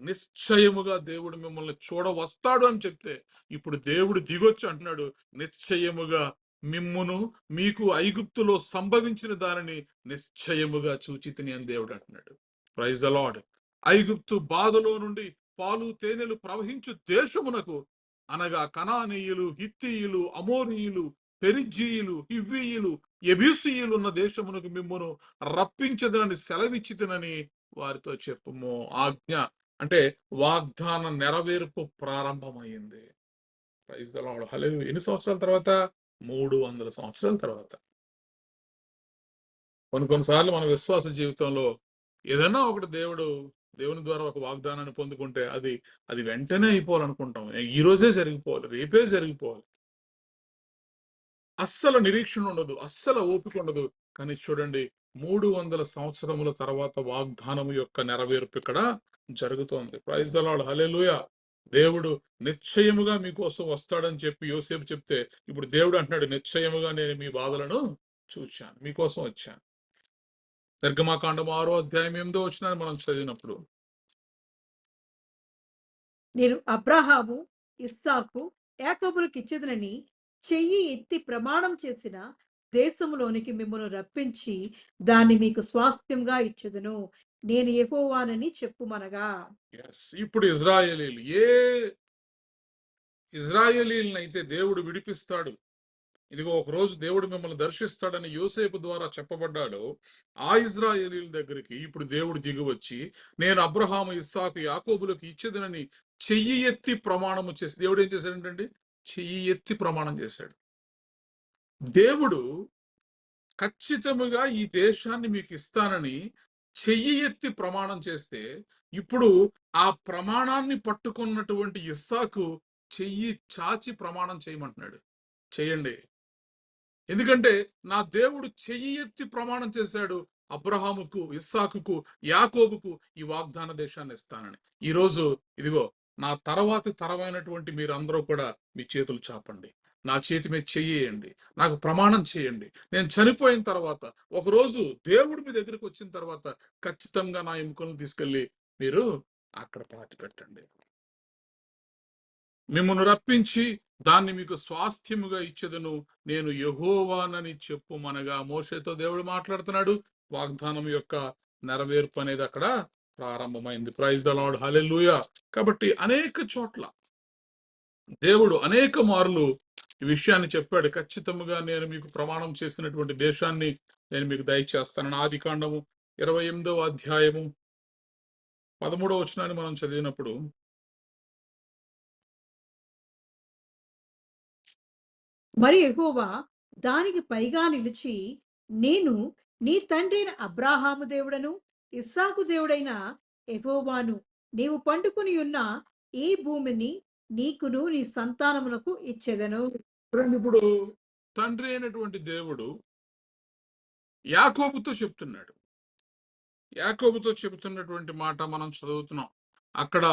నిశ్చయముగా దేవుడు మిమ్మల్ని చూడవస్తాడు అని చెప్తే, ఇప్పుడు దేవుడు దిగొచ్చి అంటున్నాడు, నిశ్చయముగా మిమ్మును మీకు ఐగుప్తులో సంభవించిన దానిని నిశ్చయముగా చూచితిని అని దేవుడు అంటున్నాడు. Praise the Lord. ఐగుప్తు బాధలో నుండి పాలు తేనెలు ప్రవహించు దేశమునకు, అనగా కనానీయులు, హిత్తీయులు, అమోరీయులు, పెరిజ్జీయులు, హివ్వీయులు, యెబూసీయులు ఉన్న దేశమునకు మిమ్మును రప్పించదనని సెలవిచ్చితినని వారితో చెప్పుము. ఆజ్ఞ అంటే వాగ్దాన నెరవేర్పు ప్రారంభమైంది. Praise the Lord. హల్లెలూయా. ఎన్ని సంవత్సరాల తర్వాత? 300 సంవత్సరాల తర్వాత. కొన్నిసార్లు మన విశ్వాస జీవితంలో ఏదైనా ఒకటి దేవుని ద్వారా ఒక వాగ్దానాన్ని పొందుకుంటే అది వెంటనే అయిపోవాలనుకుంటాం. ఈ రోజే జరిగిపోవాలి, రేపే జరిగిపోవాలి. అస్సలు నిరీక్షణ ఉండదు, అస్సలు ఓపిక ఉండదు. కానీ చూడండి 300 సంవత్సరముల తర్వాత వాగ్దానము యొక్క నెరవేర్పు ఇక్కడ జరుగుతోంది. Praise the Lord. హల్లెలూయా. దేవుడు నిశ్చయముగా మీకోసం వస్తాడని చెప్పి యోసేపు చెప్తే, ఇప్పుడు దేవుడు అంటున్నాడు, నిశ్చయముగా నేను మీ బాధలను చూచాను, మీకోసం వచ్చాను. నిర్గమాకాండం 6వ అధ్యాయం 8వ వచనాన్ని మనం చదివినప్పుడు, నేను అబ్రాహాము, ఇస్సాకు, యాకోబులకు ఇచ్చేదనని చెయ్యి ఎత్తి ప్రమాణం చేసిన దేశములోనికి మిమ్మల్ని రప్పించి దాన్ని మీకు స్వాస్థ్యంగా ఇచ్చేదను. నేను యెహోవానని చెప్పుమనగా. ఇప్పుడు ఇజ్రాయేలీలనైతే దేవుడు విడిపిస్తాడు, ఇదిగో ఒక రోజు దేవుడు మిమ్మల్ని దర్శిస్తాడని యోసేపు ద్వారా చెప్పబడ్డాడు. ఆ ఇజ్రాయేలీల దగ్గరికి ఇప్పుడు దేవుడు దిగివచ్చి, నేను అబ్రహాము, ఇస్సాకు, యాకోబులకు ఇచ్చేదనని చెయ్యి ఎత్తి ప్రమాణము చేసి, దేవుడు ఏం చేశాడంటే చెయ్యి ఎత్తి ప్రమాణం చేశాడు. దేవుడు ఖచ్చితముగా ఈ దేశాన్ని మీకు ఇస్తానని చెయ్యి ఎత్తి ప్రమాణం చేస్తే, ఇప్పుడు ఆ ప్రమాణాన్ని పట్టుకున్నటువంటి ఇస్సాకు చెయ్యి చాచి ప్రమాణం చేయమంటున్నాడు. చేయండి. ఎందుకంటే నా దేవుడు చెయ్యి ఎత్తి ప్రమాణం చేశాడు, అబ్రహాముకు, ఇస్సాకుకు, యాకోబుకు ఈ వాగ్దాన దేశాన్ని ఇస్తానని. ఈరోజు ఇదిగో నా తర్వాతి తరమైనటువంటి మీరందరూ కూడా మీ చేతులు చాపండి, నా చేతి మీద చెయ్యేయండి, నాకు ప్రమాణం చేయండి. నేను చనిపోయిన తర్వాత ఒకరోజు దేవుడు మీ దగ్గరికి వచ్చిన తర్వాత ఖచ్చితంగా నా ఎముకలను తీసుకెళ్ళి మీరు అక్కడ పాతి పెట్టండి. మిమ్మల్ని రప్పించి దాన్ని మీకు స్వాస్థ్యముగా ఇచ్చేదను, నేను యెహోవానని చెప్పుమనగా. మోషేతో దేవుడు మాట్లాడుతున్నాడు. వాగ్దానం యొక్క నెరవేర్పు అనేది అక్కడ ప్రారంభమైంది. Praise the Lord. హల్లెలూయా. కాబట్టి అనేక చోట్ల దేవుడు అనేక మార్లు ఈ విషయాన్ని చెప్పాడు. ఖచ్చితంగా నేను మీకు ప్రమాణం చేసినటువంటి దేశాన్ని నేను మీకు దయచేస్తానని. ఆదికాండము 28వ అధ్యాయము 13వ వచనాన్ని మనం చదివినప్పుడు, మరి యెహోవా దానికి పైగా నిలిచి, నేను నీ తండ్రి అయిన అబ్రాహాము దేవుడను, ఇస్సాకు దేవుడైన యెహోవాను, నీవు పండుకొని ఉన్న ఈ భూమిని నీకును నీ సంతానమునకు ఇచ్చెదను. ఇప్పుడు తండ్రి అయినటువంటి దేవుడు యాకోబుతో చెప్తున్నాడు. యాకోబుతో చెబుతున్నటువంటి మాట మనం చదువుతున్నాం. అక్కడ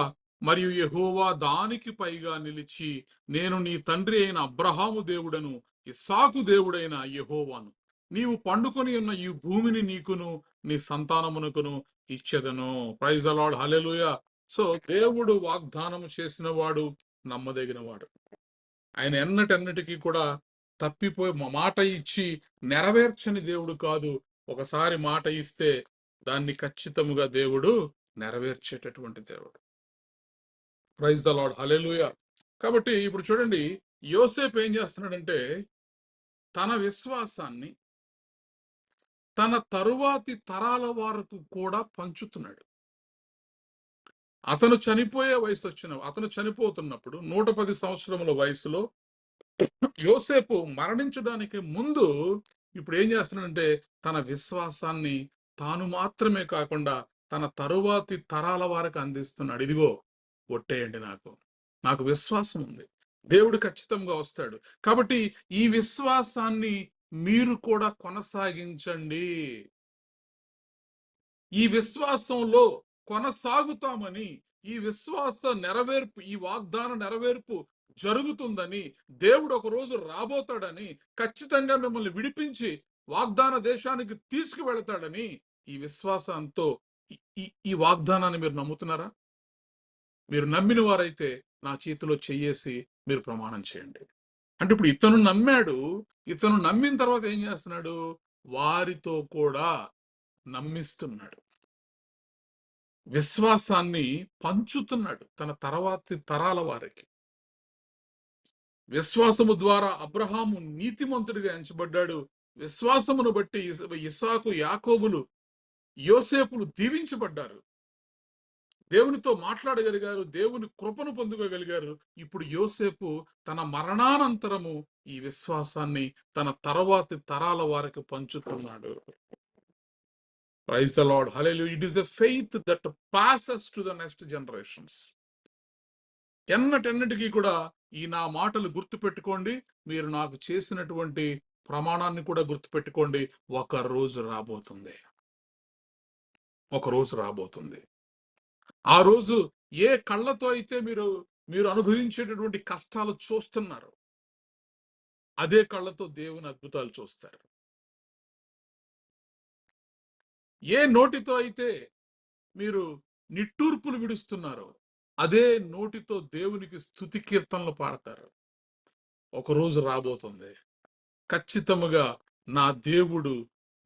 మరియు యెహోవా దానికి పైగా నిలిచి, నేను నీ తండ్రి అయిన అబ్రహాము దేవుడను, ఇస్సాకు దేవుడైన యెహోవాను, నీవు పండుకొని ఉన్న ఈ భూమిని నీకును నీ సంతానమునకును ఇచ్చెదను. Praise the Lord. Hallelujah. So దేవుడు వాగ్దానం చేసిన వాడు నమ్మదగిన వాడు. ఆయన ఎన్నటెన్నటికీ కూడా తప్పిపోయి మాట ఇచ్చి నెరవేర్చని దేవుడు కాదు. ఒకసారి మాట ఇస్తే దాన్ని ఖచ్చితముగా దేవుడు నెరవేర్చేటటువంటి దేవుడు. Praise the Lord. హల్లెలూయా. కాబట్టి ఇప్పుడు చూడండి, యోసేపు ఏం చేస్తున్నాడంటే తన విశ్వాసాన్ని తన తరువాతి తరాల వరకు కూడా పంచుతున్నాడు. అతను చనిపోతున్నప్పుడు 110 సంవత్సరముల వయసులో యోసేపు మరణించడానికి ముందు ఇప్పుడు ఏం చేస్తున్నాడంటే తన విశ్వాసాన్ని తాను మాత్రమే కాకుండా తన తరువాతి తరాల వారికి అందిస్తున్నాడు. ఇదిగో ఒట్టేయండి, నాకు విశ్వాసం ఉంది, దేవుడు ఖచ్చితంగా వస్తాడు. కాబట్టి ఈ విశ్వాసాన్ని మీరు కూడా కొనసాగించండి. ఈ విశ్వాసంలో కొనసాగుతామని, ఈ విశ్వాస నెరవేర్పు, ఈ వాగ్దాన నెరవేర్పు జరుగుతుందని, దేవుడు ఒక రోజు రాబోతాడని, ఖచ్చితంగా మిమ్మల్ని విడిపించి వాగ్దాన దేశానికి తీసుకువెళతాడని ఈ విశ్వాసంతో ఈ వాగ్దానాన్ని మీరు నమ్ముతున్నారా? మీరు నమ్మిన వారైతే నా చేతిలో చెయ్యేసి మీరు ప్రమాణం చేయండి. అంటే ఇప్పుడు ఇతను నమ్మాడు, ఇతను నమ్మిన తర్వాత ఏం చేస్తున్నాడు? వారితో కూడా నమ్మిస్తున్నాడు, విశ్వాసాన్ని పంచుతున్నాడు తన తర్వాతి తరాల వారికి. విశ్వాసము ద్వారా అబ్రహాము నీతిమంతుడిగా ఎంచబడ్డాడు. విశ్వాసమును బట్టి ఇస్సాకు, యాకోబులు, యోసేపులు దీవించబడ్డారు, దేవునితో మాట్లాడగలిగారు, దేవుని కృపను పొందుకోగలిగారు. ఇప్పుడు యోసేపు తన మరణానంతరము ఈ విశ్వాసాన్ని తన తర్వాతి తరాల వారికి పంచుతున్నాడు. Praise the Lord. Hallelujah. It is a faith that passes to the next generations. ఎన్నటెన్నటికీ కూడా ఈ నా మాటలు గుర్తుపెట్టుకోండి, మీరు నాకు చేసినటువంటి ప్రమాణాన్ని కూడా గుర్తుపెట్టుకోండి. ఒక రోజు రాబోతుంది, ఒక రోజు రాబోతుంది. ఆ రోజు ఏ కళ్ళతో అయితే మీరు అనుభవించేటటువంటి కష్టాలు చూస్తున్నారు, అదే కళ్ళతో దేవుని అద్భుతాలు చూస్తారు. ఏ నోటితో అయితే మీరు నిట్టూర్పులు విడుస్తున్నారో, అదే నోటితో దేవునికి స్తుతి కీర్తనలు పాడతారు. ఒక రోజు రాబోతుంది, ఖచ్చితముగా నా దేవుడు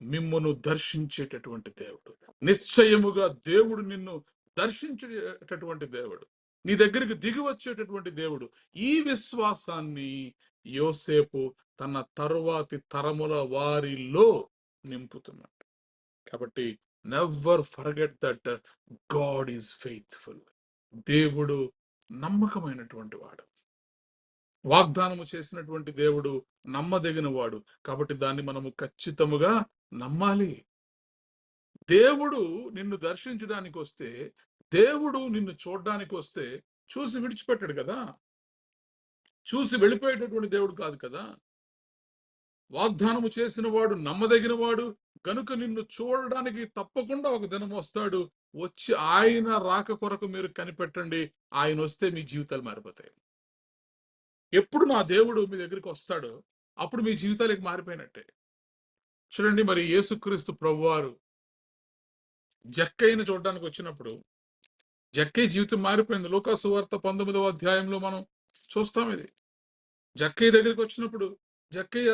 మిమ్మును దర్శించేటటువంటి దేవుడు. నిశ్చయముగా దేవుడు నిన్ను దర్శించేటటువంటి దేవుడు, నీ దగ్గరికి దిగి వచ్చేటటువంటి దేవుడు. ఈ విశ్వాసాన్ని యోసేపు తన తరువాతి తరముల వారిలో నింపుతున్నాడు. కాబట్టి never forget that God is faithful. దేవుడు నమ్మకమైనటువంటి వాడు, వాగ్దానము చేసినటువంటి దేవుడు నమ్మదగిన వాడు. కాబట్టి దాన్ని మనము ఖచ్చితముగా నమ్మాలి. దేవుడు నిన్ను దర్శించడానికి వస్తే, దేవుడు నిన్ను చూడడానికి వస్తే చూసి విడిచిపెట్టాడు కదా, చూసి వెళ్ళిపోయేటటువంటి దేవుడు కాదు కదా. వాగ్దానము చేసిన వాడు నమ్మదగిన వాడు కనుక నిన్ను చూడడానికి తప్పకుండా ఒక దినం వస్తాడు. వచ్చి ఆయన రాక కొరకు మీరు కనిపెట్టండి. ఆయన వస్తే మీ జీవితాలు మారిపోతాయి. ఎప్పుడు నా దేవుడు మీ దగ్గరికి వస్తాడో అప్పుడు మీ జీవితాలకు మారిపోయినట్టే. చూడండి, మరి యేసుక్రీస్తు ప్రభువారు జక్కయ్యను చూడడానికి వచ్చినప్పుడు జక్కయ్య జీవితం మారిపోయింది. లూకా సువార్త 19వ అధ్యాయంలో మనం చూస్తాం. ఇది జక్కయ్య దగ్గరికి వచ్చినప్పుడు జక్కయ్య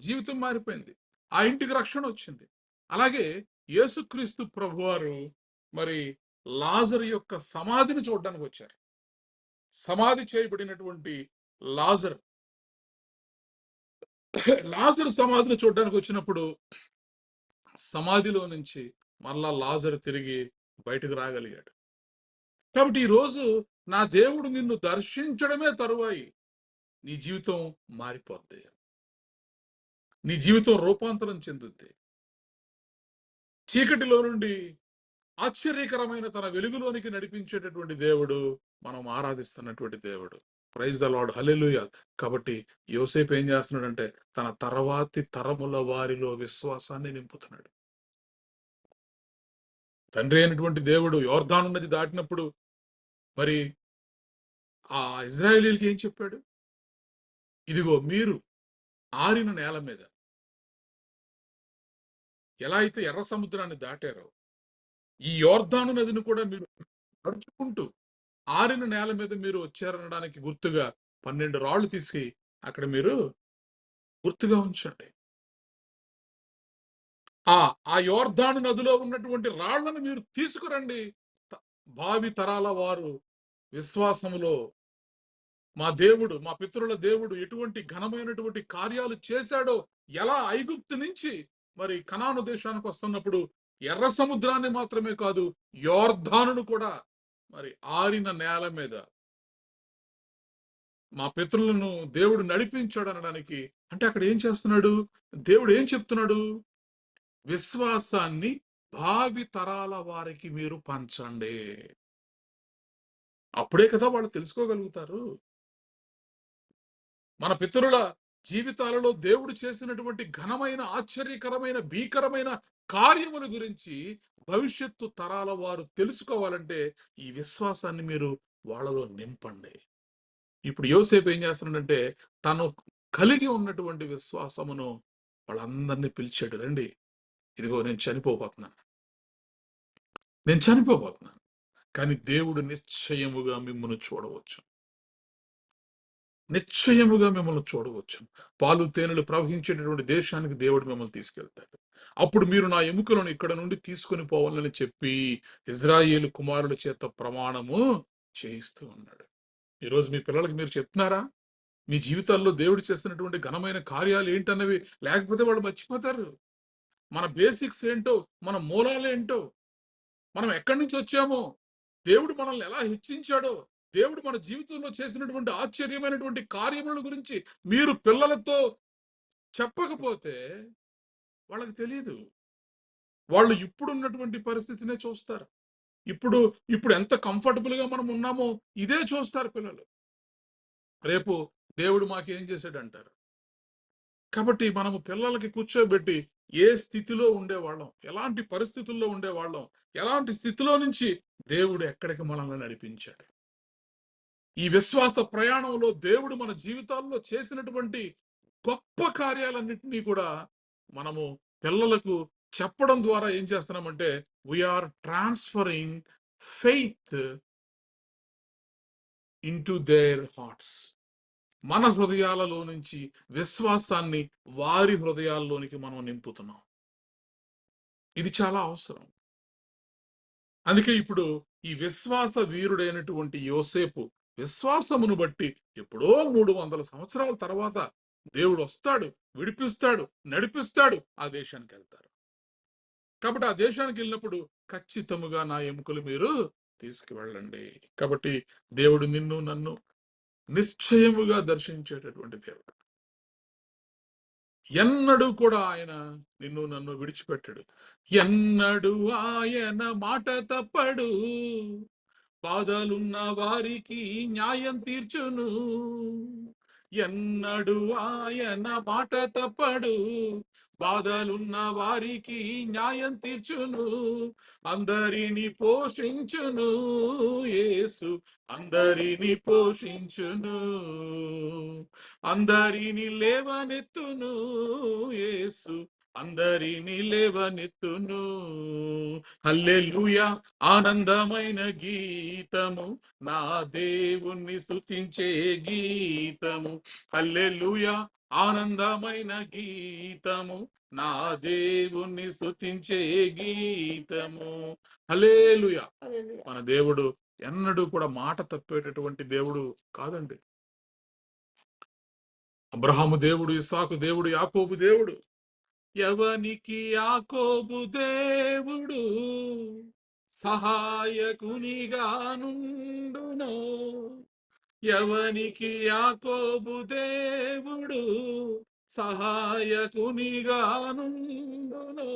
జీవితం మారిపోయింది, ఆ ఇంటికి రక్షణ వచ్చింది. అలాగే యేసుక్రీస్తు ప్రభువారు మరి లాజరు యొక్క సమాధిని చూడడానికి వచ్చారు. సమాధి చేయబడినటువంటి లాజరు సమాధిని చూడడానికి వచ్చినప్పుడు సమాధిలో నుంచి మళ్ళా లాజరు తిరిగి బయటకు రాగలిగాడు. కాబట్టి ఈరోజు నా దేవుడు నిన్ను దర్శించడమే తరువాయి నీ జీవితం మారిపోద్ది, నీ జీవితం రూపాంతరం చెందుద్ది. చీకటిలో నుండి ఆశ్చర్యకరమైన తన వెలుగులోనికి నడిపించేటటువంటి దేవుడు మనం ఆరాధిస్తున్నటువంటి దేవుడు. Praise the Lord, hallelujah. కాబట్టి యోసేపు ఏం చేస్తున్నాడంటే తన తర్వాతి తరముల వారిలో విశ్వాసాన్ని నింపుతున్నాడు. తండ్రి అయినటువంటి దేవుడు యోర్దాను నది దాటినప్పుడు మరి ఆ ఇజ్రాయేలీలకి ఏం చెప్పాడు? ఇదిగో మీరు ఆరిన నేల మీద ఎలా అయితే ఎర్ర సముద్రాన్ని దాటారో, ఈ యోర్దాను నదిని కూడా మీరు నడుచుకుంటూ ఆరిన నేల మీద మీరు వచ్చారనడానికి గుర్తుగా 12 రాళ్లు తీసి అక్కడ మీరు గుర్తుగా ఉంచండి. ఆ యోర్దాను నదిలో ఉన్నటువంటి రాళ్లను మీరు తీసుకురండి. భావి తరాల వారు విశ్వాసములో మా దేవుడు, మా పితరుల దేవుడు ఎటువంటి ఘనమైనటువంటి కార్యాలు చేశాడో, ఎలా ఐగుప్తు నుంచి మరి కనాను దేశానికి వస్తున్నప్పుడు ఎర్ర సముద్రాన్ని మాత్రమే కాదు యోర్దానును కూడా మరి ఆరిన నేల మీద మా పితరులను దేవుడు నడిపించాడు అనడానికి అంటే అక్కడ ఏం చేస్తున్నాడు? దేవుడు ఏం చెప్తున్నాడు? విశ్వాసాన్ని భావి తరాల వారికి మీరు పంచండి. అప్పుడే కదా వాళ్ళు తెలుసుకోగలుగుతారు. మన పితరుల జీవితాలలో దేవుడు చేసినటువంటి ఘనమైన, ఆశ్చర్యకరమైన, భీకరమైన కార్యముల గురించి భవిష్యత్తు తరాల వారు తెలుసుకోవాలంటే ఈ విశ్వాసాన్ని మీరు వాళ్ళలో నింపండి. ఇప్పుడు యోసేపు ఏం చేస్తున్నాడంటే తను కలిగి ఉన్నటువంటి విశ్వాసమును వాళ్ళందరినీ పిలిచాడు. రండి, ఇదిగో నేను చనిపోబోతున్నాను. నేను చనిపోబోతున్నాను. కానీ దేవుడు నిశ్చయముగా మిమ్మల్ని చూడవచ్చు. నిశ్చయముగా మిమ్మల్ని చూడవచ్చు. పాలు తేనెలు ప్రవహించేటటువంటి దేశానికి దేవుడు మిమ్మల్ని తీసుకెళ్తాడు. అప్పుడు మీరు నా ఎముకలను ఇక్కడ నుండి తీసుకొని పోవాలని చెప్పి ఇజ్రాయేలు కుమారుల చేత ప్రమాణము చేయిస్తూ ఉన్నాడు. ఈరోజు మీ పిల్లలకి మీరు చెప్తున్నారా? మీ జీవితాల్లో దేవుడు చేస్తున్నటువంటి ఘనమైన కార్యాలు ఏంటన్నవి? లేకపోతే వాళ్ళు మర్చిపోతారు. మన బేసిక్స్ ఏంటో, మన మూలాలేంటో, మనం ఎక్కడి నుంచి వచ్చామో, దేవుడు మనల్ని ఎలా హెచ్చించాడో, దేవుడు మన జీవితంలో చేసినటువంటి ఆశ్చర్యమైనటువంటి కార్యముల గురించి మీరు పిల్లలతో చెప్పకపోతే వాళ్ళకి తెలియదు. వాళ్ళు ఇప్పుడున్నటువంటి పరిస్థితినే చూస్తారు. ఇప్పుడు ఎంత కంఫర్టబుల్ గా మనం ఉన్నామో ఇదే చూస్తారు పిల్లలు. రేపు దేవుడు మాకేం చేశాడంటారు. కాబట్టి మనము పిల్లలకి కూర్చోబెట్టి ఏ స్థితిలో ఉండేవాళ్ళం, ఎలాంటి పరిస్థితుల్లో ఉండేవాళ్ళం, ఎలాంటి స్థితిలో నుంచి దేవుడు ఎక్కడికి మనల్ని నడిపించాడు. ఈ విశ్వాస ప్రయాణంలో దేవుడు మన జీవితాల్లో చేసినటువంటి గొప్ప కార్యాలన్నింటినీ కూడా మనము పిల్లలకు చెప్పడం ద్వారా ఏం చేస్తున్నామంటే we're transferring faith into their hearts. మన హృదయాలలో నుంచి విశ్వాసాన్ని వారి హృదయాల్లోనికి మనం నింపుతున్నాం. ఇది చాలా అవసరం. అందుకే ఇప్పుడు ఈ విశ్వాస వీరుడైనటువంటి యోసేపు విశ్వాసమును బట్టి ఎప్పుడో 300 సంవత్సరాల తర్వాత దేవుడు వస్తాడు, విడిపిస్తాడు, నడిపిస్తాడు, ఆ దేశానికి వెళ్తారు. కాబట్టి ఆ దేశానికి వెళ్ళినప్పుడు ఖచ్చితముగా నా ఎముకలు మీరు తీసుకువెళ్ళండి. కాబట్టి దేవుడు నిన్ను నన్ను నిశ్చయముగా దర్శించేటటువంటి దేవుడు. ఎన్నడూ కూడా ఆయన నిన్ను నన్ను విడిచిపెట్టడు. ఎన్నడూ ఆయన మాట తప్పడు. బాధలున్న వారికి న్యాయం తీర్చును. ఎన్నడూ ఆయన మాట తప్పడు. బాధలున్న వారికి న్యాయం తీర్చును. అందరిని పోషించును యేసు, అందరిని పోషించును. అందరిని లేవనెత్తును యేసు, అందరిని లేవనెత్తును. హల్లెలూయా, ఆనందమైన గీతము, నా దేవుణ్ణి స్తుతించే గీతము. హల్లెలూయా, ఆనందమైన గీతము, నా దేవుణ్ణి స్తుతించే గీతము. హల్లెలూయా. మన దేవుడు ఎన్నడూ కూడా మాట తప్పేటటువంటి దేవుడు కాదండి. అబ్రహాము దేవుడు, ఇస్సాకు దేవుడు, యాకోబు దేవుడు. ఎవనికి యాకోబు దేవుడు సహాయకునిగా నుండునో, ఎవనికి యాకోబు దేవుడు సహాయకునిగా నుండునో,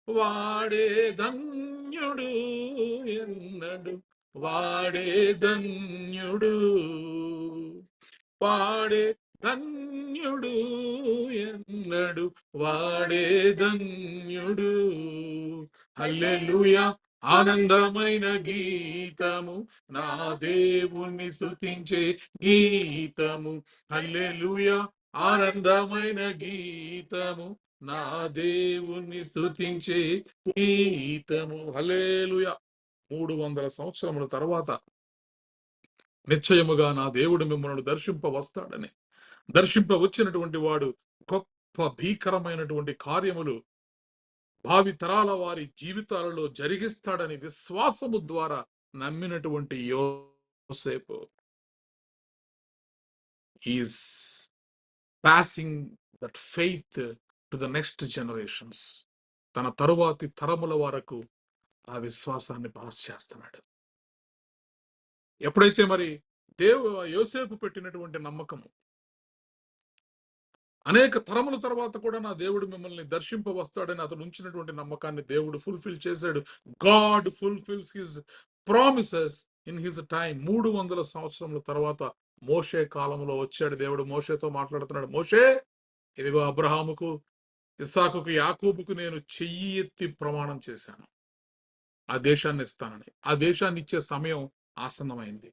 వాడే ధన్యుడు ఎన్నడు, వాడే ధన్యుడు, వాడే ధన్యుడు ఎన్నడు, వాడే ధన్యుడు. హల్లెలూయా, ఆనందమైన గీతము, నా దేవుణ్ణి స్తుతించే గీతము. హల్లెలూయా, ఆనందమైన గీతము, నా దేవుణ్ణి స్తుతించే గీతము. హల్లెలూయా. 300 సంవత్సరముల తర్వాత నిశ్చయముగా నా దేవుడు మిమ్మల్ని దర్శింప వస్తాడని, దర్శింప వచ్చినటువంటి వాడు గొప్ప భీకరమైనటువంటి కార్యములు భావి తరాల వారి జీవితాలలో జరిగిస్తాడని విశ్వాసము ద్వారా నమ్మినటువంటి యోసేపు is passing that faith to the next generations. తన తరువాతి తరముల వరకు ఆ విశ్వాసాన్ని పాస్ చేస్తున్నాడు. ఎప్పుడైతే మరి యోసేపు పెట్టినటువంటి నమ్మకము. అనేక తరముల తర్వాత కూడా నా దేవుడు మిమ్మల్ని దర్శింప వస్తాడని అతను ఉంచినటువంటి నమ్మకాన్ని దేవుడు ఫుల్ఫిల్ చేశాడు. God fulfils his promises in his time. 300 సంవత్సరముల తర్వాత మోషే కాలంలో వచ్చాడు దేవుడు. మోషేతో మాట్లాడుతున్నాడు. మోషే, ఇదిగో అబ్రహాముకు, ఇస్సాకుకు, యాకోబుకు నేను చెయ్యి ఎత్తి ప్రమాణం చేశాను, ఆ దేశాన్ని ఇస్తానని. ఆ దేశాన్ని ఇచ్చే సమయం ఆసన్నమైంది.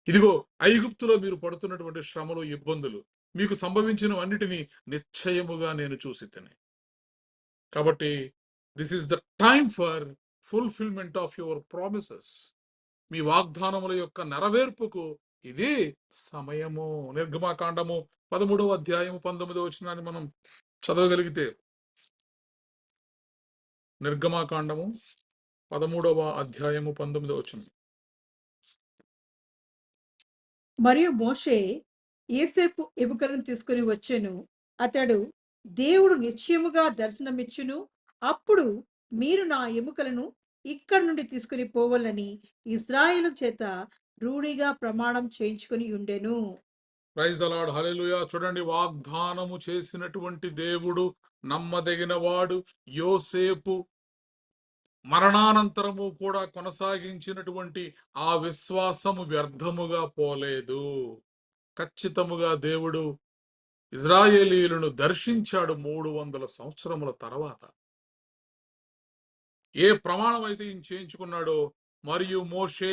ఇదిగో ఐగుప్తులో మీరు పడుతున్నటువంటి శ్రమలు, ఇబ్బందులు, మీకు సంభవించినవన్నిటినీ నిశ్చయముగా నేను చూసితిని. కాబట్టి this is the time for fulfilment of your promises. మీ వాగ్దానముల యొక్క నెరవేర్పుకు ఇది సమయము. నిర్గమాకాండము 13వ అధ్యాయము 19వ వచనాన్ని మనం చదవగలిగితే, నిర్గమాకాండము 13వ అధ్యాయము 19వ వచనం. మరియు మోషే యోసేపు ఎముకలను తీసుకుని వచ్చెను. అతడు, దేవుడు నిశ్చయముగా దర్శనమిచ్చును, అప్పుడు మీరు నా ఎముకలను ఇక్కడి నుండి తీసుకుని పోవాలని ఇశ్రాయేలు చేత రూఢిగా ప్రమాణం చేయించుకుని ఉండెను. Praise the Lord, hallelujah. చూడండి, వాగ్దానము చేసినటువంటి దేవుడు నమ్మదగిన వాడు. యోసేపు మరణానంతరము కూడా కొనసాగించినటువంటి ఆ విశ్వాసము వ్యర్థముగా పోలేదు. ఖచ్చితముగా దేవుడు ఇజ్రాయేలీయులను దర్శించాడు 300 సంవత్సరముల తర్వాత. ఏ ప్రమాణం అయితే ఈయన చేయించుకున్నాడో, మరియు మోషే,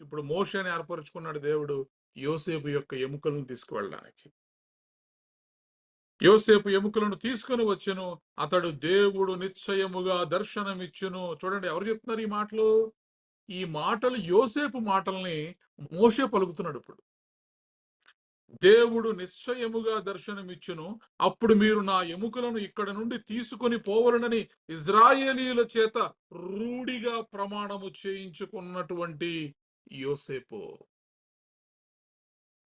ఇప్పుడు మోషేని ఏర్పరచుకున్నాడు దేవుడు యోసేపు యొక్క ఎముకలను తీసుకువెళ్ళడానికి. యోసేపు ఎముకలను తీసుకుని వచ్చెను, అతడు దేవుడు నిశ్చయముగా దర్శనమిచ్చును. చూడండి, ఎవరు చెప్తున్నారు ఈ మాటలు? ఈ మాటలు యోసేపు మాటల్ని మోషే పలుకుతున్నాడు. ఇప్పుడు దేవుడు నిశ్చయముగా దర్శనమిచ్చును, అప్పుడు మీరు నా ఎముకలను ఇక్కడ నుండి తీసుకొని పోవలనని ఇజ్రాయేలీయుల చేత రూఢిగా ప్రమాణము చేయించుకున్నటువంటి యోసేపు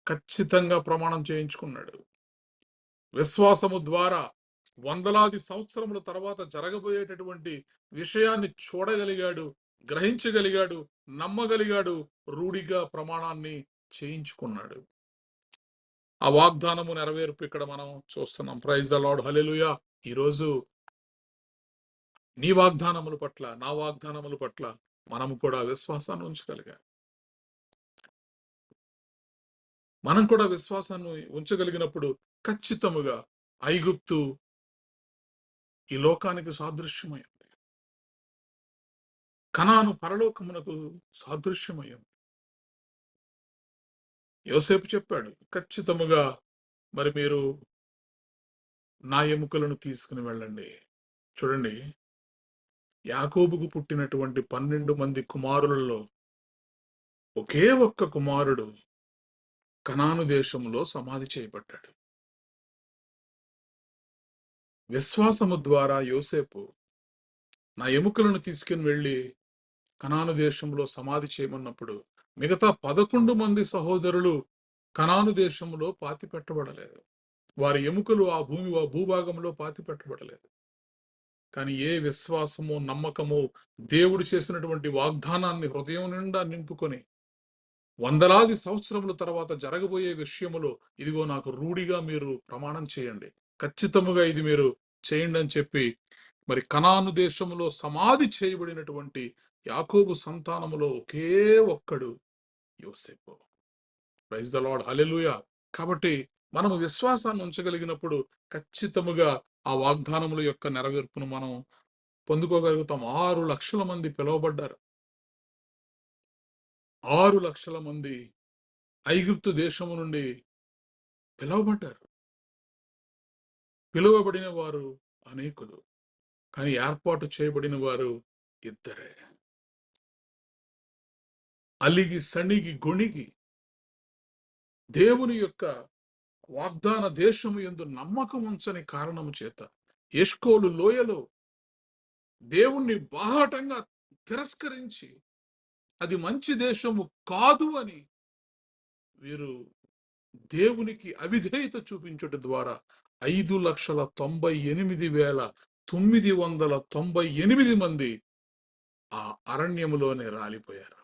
ఖచ్చితంగా ప్రమాణం చేయించుకున్నాడు. విశ్వాసము ద్వారా వందలాది సంవత్సరముల తర్వాత జరగబోయేటటువంటి విషయాన్ని చూడగలిగాడు, గ్రహించగలిగాడు, నమ్మగలిగాడు, రూఢిగా ప్రమాణాన్ని చేయించుకున్నాడు. ఆ వాగ్దానము నెరవేర్పు ఇక్కడ మనం చూస్తున్నాం. ప్రైజ్ ద లార్డ్, హల్లెలూయా. ఈరోజు నీ వాగ్దానముల పట్ల, నా వాగ్దానముల పట్ల మనము కూడా విశ్వాసాన్ని ఉంచగలిగా. మనం కూడా విశ్వాసాన్ని ఉంచగలిగినప్పుడు ఖచ్చితముగా ఐగుప్తు ఈ లోకానికి సాదృశ్యమైంది, కనాను పరలోకమునకు సాదృశ్యమైంది. యోసేపు చెప్పాడు, ఖచ్చితముగా మరి మీరు నా ఎముకలను తీసుకుని వెళ్ళండి. చూడండి, యాకోబుకు పుట్టినటువంటి 12 మంది కుమారులలో ఒకే ఒక్క కుమారుడు కనాను దేశంలో సమాధి చేయబడ్డాడు. విశ్వాసము ద్వారా యోసేపు నా ఎముకలను తీసుకుని వెళ్ళి కనాను దేశంలో సమాధి చేయమన్నప్పుడు మిగతా 11 మంది సహోదరులు కనాను దేశంలో పాతి పెట్టబడలేదు. వారి ఎముకలు ఆ భూభాగంలో పాతి పెట్టబడలేదు. కానీ ఏ విశ్వాసము, నమ్మకము, దేవుడు చేసినటువంటి వాగ్దానాన్ని హృదయం నిండా నింపుకొని వందలాది సంవత్సరముల తర్వాత జరగబోయే విషయములో ఇదిగో నాకు రూఢిగా మీరు ప్రమాణం చేయండి, ఖచ్చితముగా ఇది మీరు చేయండి అని చెప్పి మరి కనాను దేశంలో సమాధి చేయబడినటువంటి యాకోబు సంతానములో ఒకే ఒక్కడు యోసేపు. Praise the Lord, hallelujah. కాబట్టి మనము విశ్వాసాన్ని ఉంచగలిగినప్పుడు ఖచ్చితముగా ఆ వాగ్దానముల యొక్క నెరవేర్పును మనం పొందుకోగలుగుతాం. 6 లక్షల మంది పిలువబడ్డారు. 6 లక్షల మంది ఐగుప్తు దేశము నుండి పిలువబడ్డారు. పిలువబడిన వారు అనేకులు, కానీ ఏర్పాటు చేయబడిన వారు ఇద్దరే. అలిగి సణిగి గొణిగి దేవుని యొక్క వాగ్దాన దేశము యందు నమ్మకం ఉంచని కారణము చేత ఎష్కోలు లోయలో దేవుణ్ణి బాహాటంగా తిరస్కరించి అది మంచి దేశము కాదు అని వీరు దేవునికి అవిధేయత చూపించుట ద్వారా 5,98,998 మంది ఆ అరణ్యములోనే రాలిపోయారు.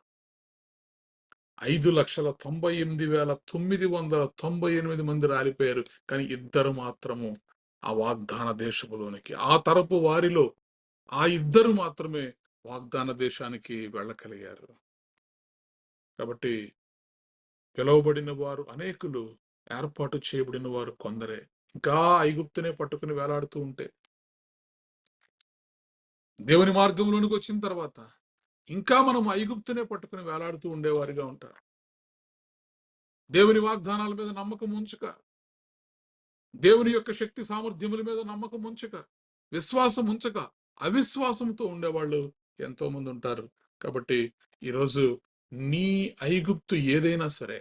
5,98,998 మంది రాలిపోయారు. కానీ ఇద్దరు మాత్రము ఆ వాగ్దాన దేశములోనికి, ఆ తరపు వారిలో ఆ ఇద్దరు మాత్రమే వాగ్దాన దేశానికి వెళ్ళగలిగారు. కాబట్టి పిలువబడిన వారు అనేకులు, ఏర్పాటు చేయబడిన వారు కొందరే. ఇంకా ఐగుప్తునే పట్టుకుని వేలాడుతూ ఉంటే, దేవుని మార్గంలోనికి వచ్చిన తర్వాత ఇంకా మనం ఐగుప్తునే పట్టుకుని వేలాడుతూ ఉండేవారిగా ఉంటారు. దేవుని వాగ్దానాల మీద నమ్మకం ఉంచక, దేవుని యొక్క శక్తి సామర్థ్యముల మీద నమ్మకం ఉంచక, విశ్వాసం ఉంచక, అవిశ్వాసంతో ఉండేవాళ్ళు ఎంతో మంది ఉంటారు. కాబట్టి ఈరోజు నీ ఐగుప్తు ఏదైనా సరే,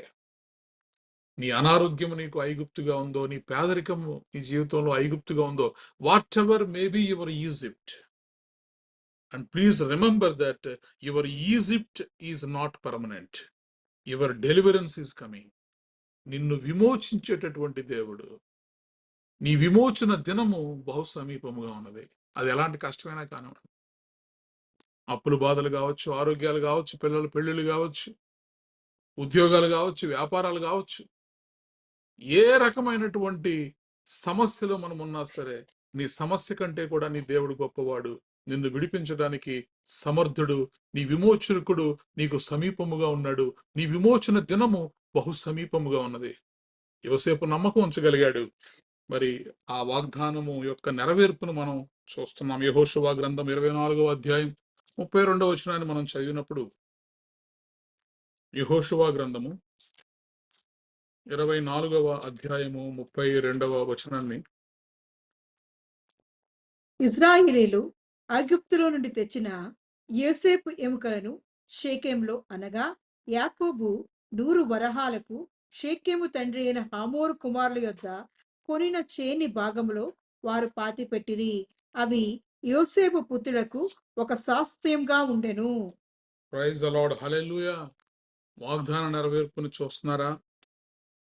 నీ అనారోగ్యం నీకు ఐగుప్తుగా ఉందో, నీ పేదరికము నీ జీవితంలో ఐగుప్తుగా ఉందో, what ever may be your Egypt, and please remember that your Egypt is not permanent, your deliverance is coming. నిన్ను విమోచించేటటువంటి దేవుడు, నీ విమోచన దినము బహు సమీపముగా ఉన్నది. అది ఎలాంటి కష్టమైనా కానివ్వండి, అప్పులు బాధలు కావచ్చు, ఆరోగ్యాలు కావచ్చు, పిల్లల పెళ్ళిళ్ళు కావచ్చు, ఉద్యోగాలు కావచ్చు, వ్యాపారాలు కావచ్చు, ఏ రకమైనటువంటి సమస్యలో మనం ఉన్నా సరే, నీ సమస్య కంటే కూడా నీ దేవుడు గొప్పవాడు, నిన్ను విడిపించడానికి సమర్థుడు, నీ విమోచకుడు నీకు సమీపముగా ఉన్నాడు. నీ విమోచన దినము బహు సమీపముగా ఉన్నది. యోసేపు నమ్మకం ఉంచగలిగాడు. మరి ఆ వాగ్దానము యొక్క నెరవేర్పును మనం చూస్తున్నాం. యెహోషువ గ్రంథం 24వ అధ్యాయం 32వ వచనాన్ని మనం చదివినప్పుడు, యెహోషువ గ్రంథము 24వ అధ్యాయము 32వ వచనాన్ని, ఇశ్రాయేలీయులు ఐగుప్తులో నుండి తెచ్చిన యోసేపు ఎముకలను షేకెంలో అనగా యాకోబు 100 వరహాలకు షేకెము తండ్రి అయిన హమోరు కుమారుల యొద్ద కొనిన చేని భాగంలో వారు పాతిపెట్టిరి. అవి యోసేపు పుత్రులకు ఒక శాస్త్రంగా ఉండెను. ప్రైజ్ ద లార్డ్, హల్లెలూయా. వాగ్దాన నెరవేర్పును చూస్తున్నారా?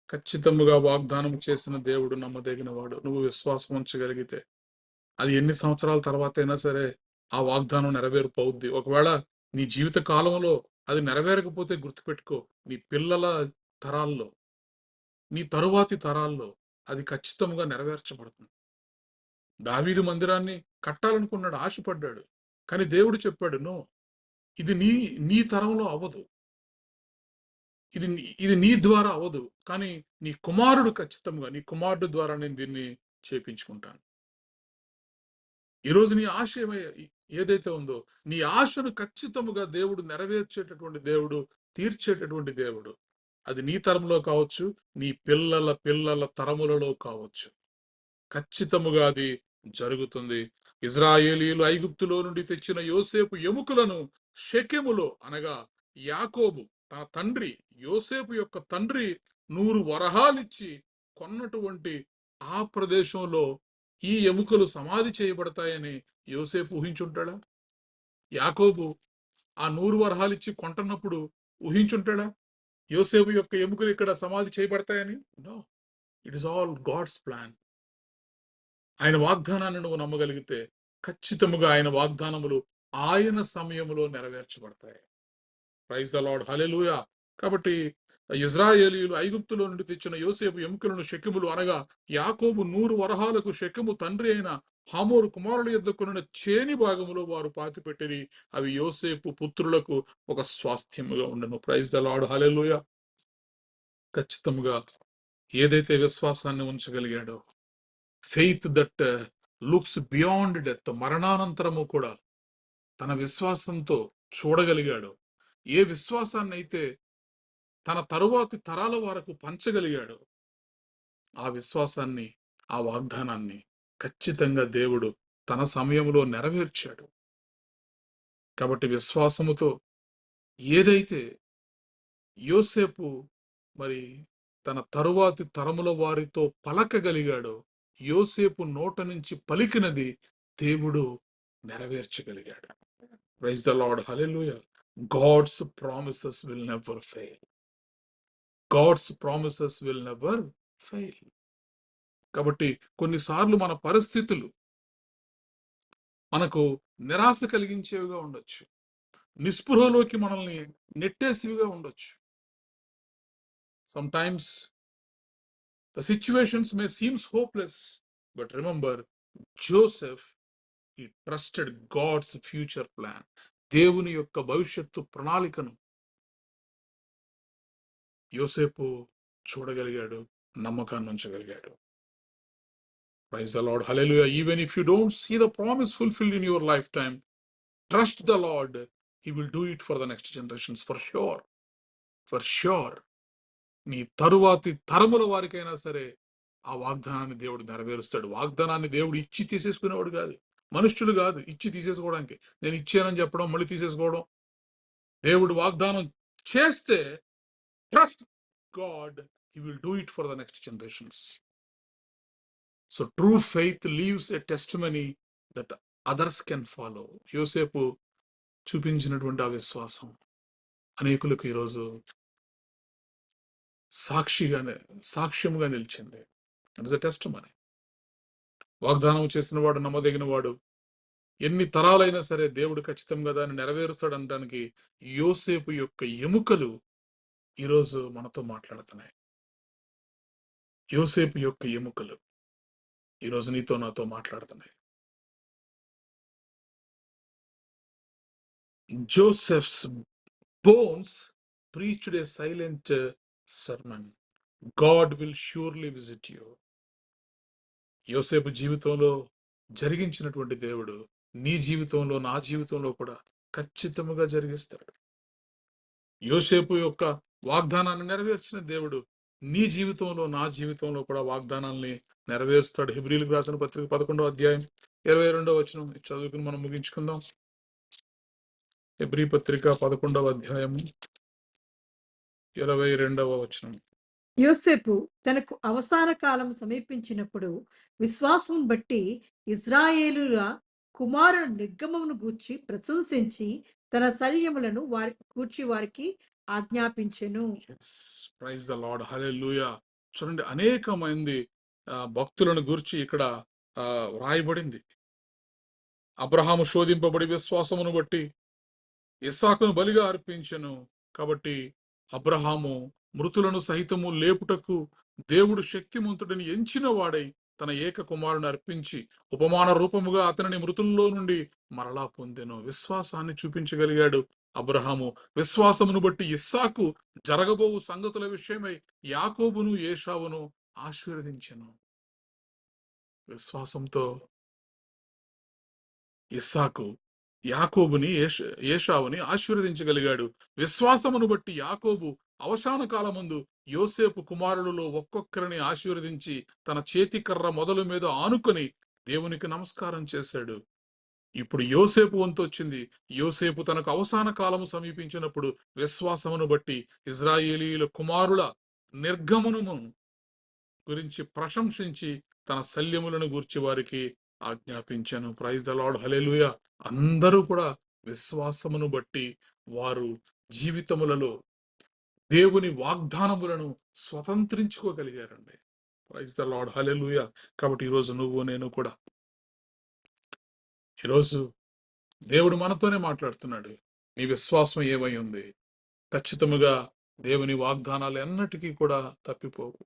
ఖచ్చితంగా వాగ్దానం చేసిన దేవుడు నమ్మదగిన వాడు. నువ్వు విశ్వాసం ఉంచగలిగితే అది ఎన్ని సంవత్సరాల తర్వాత అయినా సరే ఆ వాగ్దానం నెరవేర్పు అవుద్ది. ఒకవేళ నీ జీవిత కాలంలో అది నెరవేరకపోతే గుర్తుపెట్టుకో, నీ పిల్లల తరాల్లో, నీ తరువాతి తరాల్లో అది ఖచ్చితంగా నెరవేర్చబడుతుంది. దావీదు మందిరాన్ని కట్టాలనుకున్నాడు, ఆశపడ్డాడు. కానీ దేవుడు చెప్పాడు, నో, ఇది నీ నీ తరంలో అవ్వదు, ఇది నీ ద్వారా అవ్వదు, కానీ నీ కుమారుడు ఖచ్చితంగా, నీ కుమారుడు ద్వారా నేను దీన్ని చేపించుకుంటాను. ఈరోజు నీ ఆశ ఏదైతే ఉందో, నీ ఆశను ఖచ్చితంగా దేవుడు నెరవేర్చేటటువంటి దేవుడు, తీర్చేటటువంటి దేవుడు. అది నీ తరంలో కావచ్చు, నీ పిల్లల పిల్లల తరములలో కావచ్చు. ఖచ్చితముగా అది జరుగుతుంది. ఇశ్రాయేలీయులు ఐగుప్తులో నుండి తెచ్చిన యోసేపు ఎముకలను షెకెములో అనగా యాకోబు తన తండ్రి, యోసేపు యొక్క తండ్రి 100 వరహాలిచ్చి కొన్నటువంటి ఆ ప్రదేశంలో ఈ ఎముకలు సమాధి చేయబడతాయని యోసేపు ఊహించుంటాడా? యాకోబు ఆ 100 వరహాలిచ్చి కొంటున్నప్పుడు ఊహించుంటాడా యోసేపు యొక్క ఎముకలు ఇక్కడ సమాధి చేయబడతాయని? No, it is all God's plan. ఆయన వాగ్దానాన్ని నువ్వు నమ్మగలిగితే ఖచ్చితముగా ఆయన వాగ్దానములు ఆయన సమయంలో నెరవేర్చబడతాయి. Praise the Lord, hallelujah. కాబట్టి ఇశ్రాయేలీయులు ఐగుప్తులో నుండి తెచ్చిన యోసేపు ఎముకలను షెకెములు అనగా యాకోబు 100 వరహాలకు షెకెము తండ్రి అయిన హమోరు కుమారుల యొద్ద కొనిన చేని భాగములో వారు పాతిపెట్టిరి. అవి యోసేపు పుత్రులకు ఒక స్వాస్థ్యముగా ఉండను. Praise the Lord, hallelujah. ఖచ్చితముగా ఏదైతే విశ్వాసాన్ని ఉంచగలిగాడో, faith that looks beyond death, మరణానంతరము కూడా తన విశ్వాసంతో చూడగలిగాడు, ఏ విశ్వాసాన్ని అయితే తన తరువాతి తరాల వరకు పంచగలిగాడు, ఆ విశ్వాసాన్ని, ఆ వాగ్దానాన్ని ఖచ్చితంగా దేవుడు తన సమయంలో నెరవేర్చాడు. కాబట్టి విశ్వాసముతో ఏదైతే యోసేపు మరి తన తరువాతి తరముల వారితో పలకగలిగాడో, యోసేపు నోట నుంచి పలికినది దేవుడు నెరవేర్చగలిగాడు. Praise the Lord, hallelujah. God's promises will never fail. God's promises will never fail. కాబట్టి కొన్నిసార్లు మన పరిస్థితులు మనకు నిరాశ కలిగించేవిగా ఉండొచ్చు, నిస్పృహలోకి మనల్ని నెట్టేసివిగా ఉండొచ్చు. Sometimes the situations may seem hopeless, but remember, Joseph, he trusted God's future plan. దేవుని యొక్క భవిష్యత్తు ప్రణాళికను యోసేపు చూడగలిగాడు, నమ్మకాన్ని ఉంచగలిగాడు. Praise the Lord. Hallelujah. Even if you don't see the promise fulfilled in your lifetime, trust the Lord. He will do it for the next generations, for sure. For sure. నీ తరువాతి తరముల వారికైనా సరే ఆ వాగ్దానాన్ని దేవుడు నెరవేరుస్తాడు. వాగ్దానాన్ని దేవుడు ఇచ్చి తీసేసుకునేవాడు కాదు, మనుష్యులు కాదు ఇచ్చి తీసేసుకోవడానికి. నేను ఇచ్చానని చెప్పడం, మళ్ళీ తీసేసుకోవడం. దేవుడు వాగ్దానం చేస్తే trust God, he will do it for the next generations. So true faith leaves a testimony that others can follow. యోసేపు చూపించినటువంటి ఆ విశ్వాసం అనేకులకు ఈరోజు సాక్ష్యముగా నిలిచింది. It is a testimony. వాగ్దానం చేసిన వాడు నమ్మదగిన వాడు. ఎన్ని తరాలైనా సరే దేవుడు ఖచ్చితంగా దాన్ని నెరవేరుస్తాడు అనడానికి యోసేపు యొక్క ఎముకలు ఈరోజు మనతో మాట్లాడుతున్నాయి. యోసేపు యొక్క ఎముకలు ఈరోజు నీతో నాతో మాట్లాడుతున్నాయి. Joseph's bones preached a silent sermon. God will surely visit you. యోసేపు జీవితంలో జరిగించినటువంటి దేవుడు నీ జీవితంలో, నా జీవితంలో కూడా ఖచ్చితంగా జరిగిస్తాడు. యోసేపు యొక్క వాగ్దానాన్ని నెరవేర్చిన దేవుడు నీ జీవితంలో, నా జీవితంలో కూడా వాగ్దానాల్ని నెరవేరుస్తాడు. హెబ్రీయులకు రాసిన పత్రిక 11వ అధ్యాయం 22వ వచనం చదువుకుని మనం ముగించుకుందాం. హెబ్రీ పత్రిక 11వ అధ్యాయం 22వ వచనం. యోసేపు తనకు అవసాన కాలం సమీపించినప్పుడు విశ్వాసం బట్టి ఇజ్రాయేలుల కుమారుని నిర్గమమును గూర్చి ప్రశంసించి తన శల్యములను వారికి ఆజ్ఞాపించెను. Praise the Lord. హల్లెలూయా. చూడండి, అనేక మంది భక్తులను గూర్చి ఇక్కడ రాయబడింది. అబ్రహాము శోధింపబడి విశ్వాసమును బట్టి ఇస్సాకును బలిగా అర్పించెను. కాబట్టి అబ్రహాము మృతులను సహితము లేపుటకు దేవుడు శక్తిమంతుడిని ఎంచిన వాడై తన ఏక కుమారుని అర్పించి ఉపమాన రూపముగా అతనిని మృతుల్లో నుండి మరలా పొందెను. విశ్వాసాన్ని చూపించగలిగాడు అబ్రహాము. విశ్వాసమును బట్టి ఇస్సాకు జరగబోవు సంగతుల విషయమై యాకోబును ఏశావును ఆశీర్వదించెను. విశ్వాసంతో ఇస్సాకు యాకోబుని ఏశావుని ఆశీర్వదించగలిగాడు. విశ్వాసమును బట్టి యాకోబు అవసాన కాలమందు యోసేపు కుమారులలో ఒక్కొక్కరిని ఆశీర్వదించి తన చేతి కర్ర మొదలు మీద ఆనుకొని దేవునికి నమస్కారం చేశాడు. ఇప్పుడు యోసేపు వంతు వచ్చింది. యోసేపు తనకు అవసాన కాలము సమీపించినప్పుడు విశ్వాసమును బట్టి ఇజ్రాయేలీయుల కుమారుల నిర్గమనము గురించి ప్రశంసించి తన శల్యములను గూర్చి వారికి ఆజ్ఞాపించాను. Praise the Lord. హల్లెలూయా. అందరూ కూడా విశ్వాసమును బట్టి వారు జీవితములలో దేవుని వాగ్దానములను స్వతంత్రించుకోగలిగారండి. Praise the Lord. హల్లెలూయా. కాబట్టి ఈరోజు నువ్వు నేను కూడా, ఈరోజు దేవుడు మనతోనే మాట్లాడుతున్నాడు. నీ విశ్వాసం ఏమై ఉంది? ఖచ్చితముగా దేవుని వాగ్దానాలు ఎన్నటికీ కూడా తప్పిపోవు.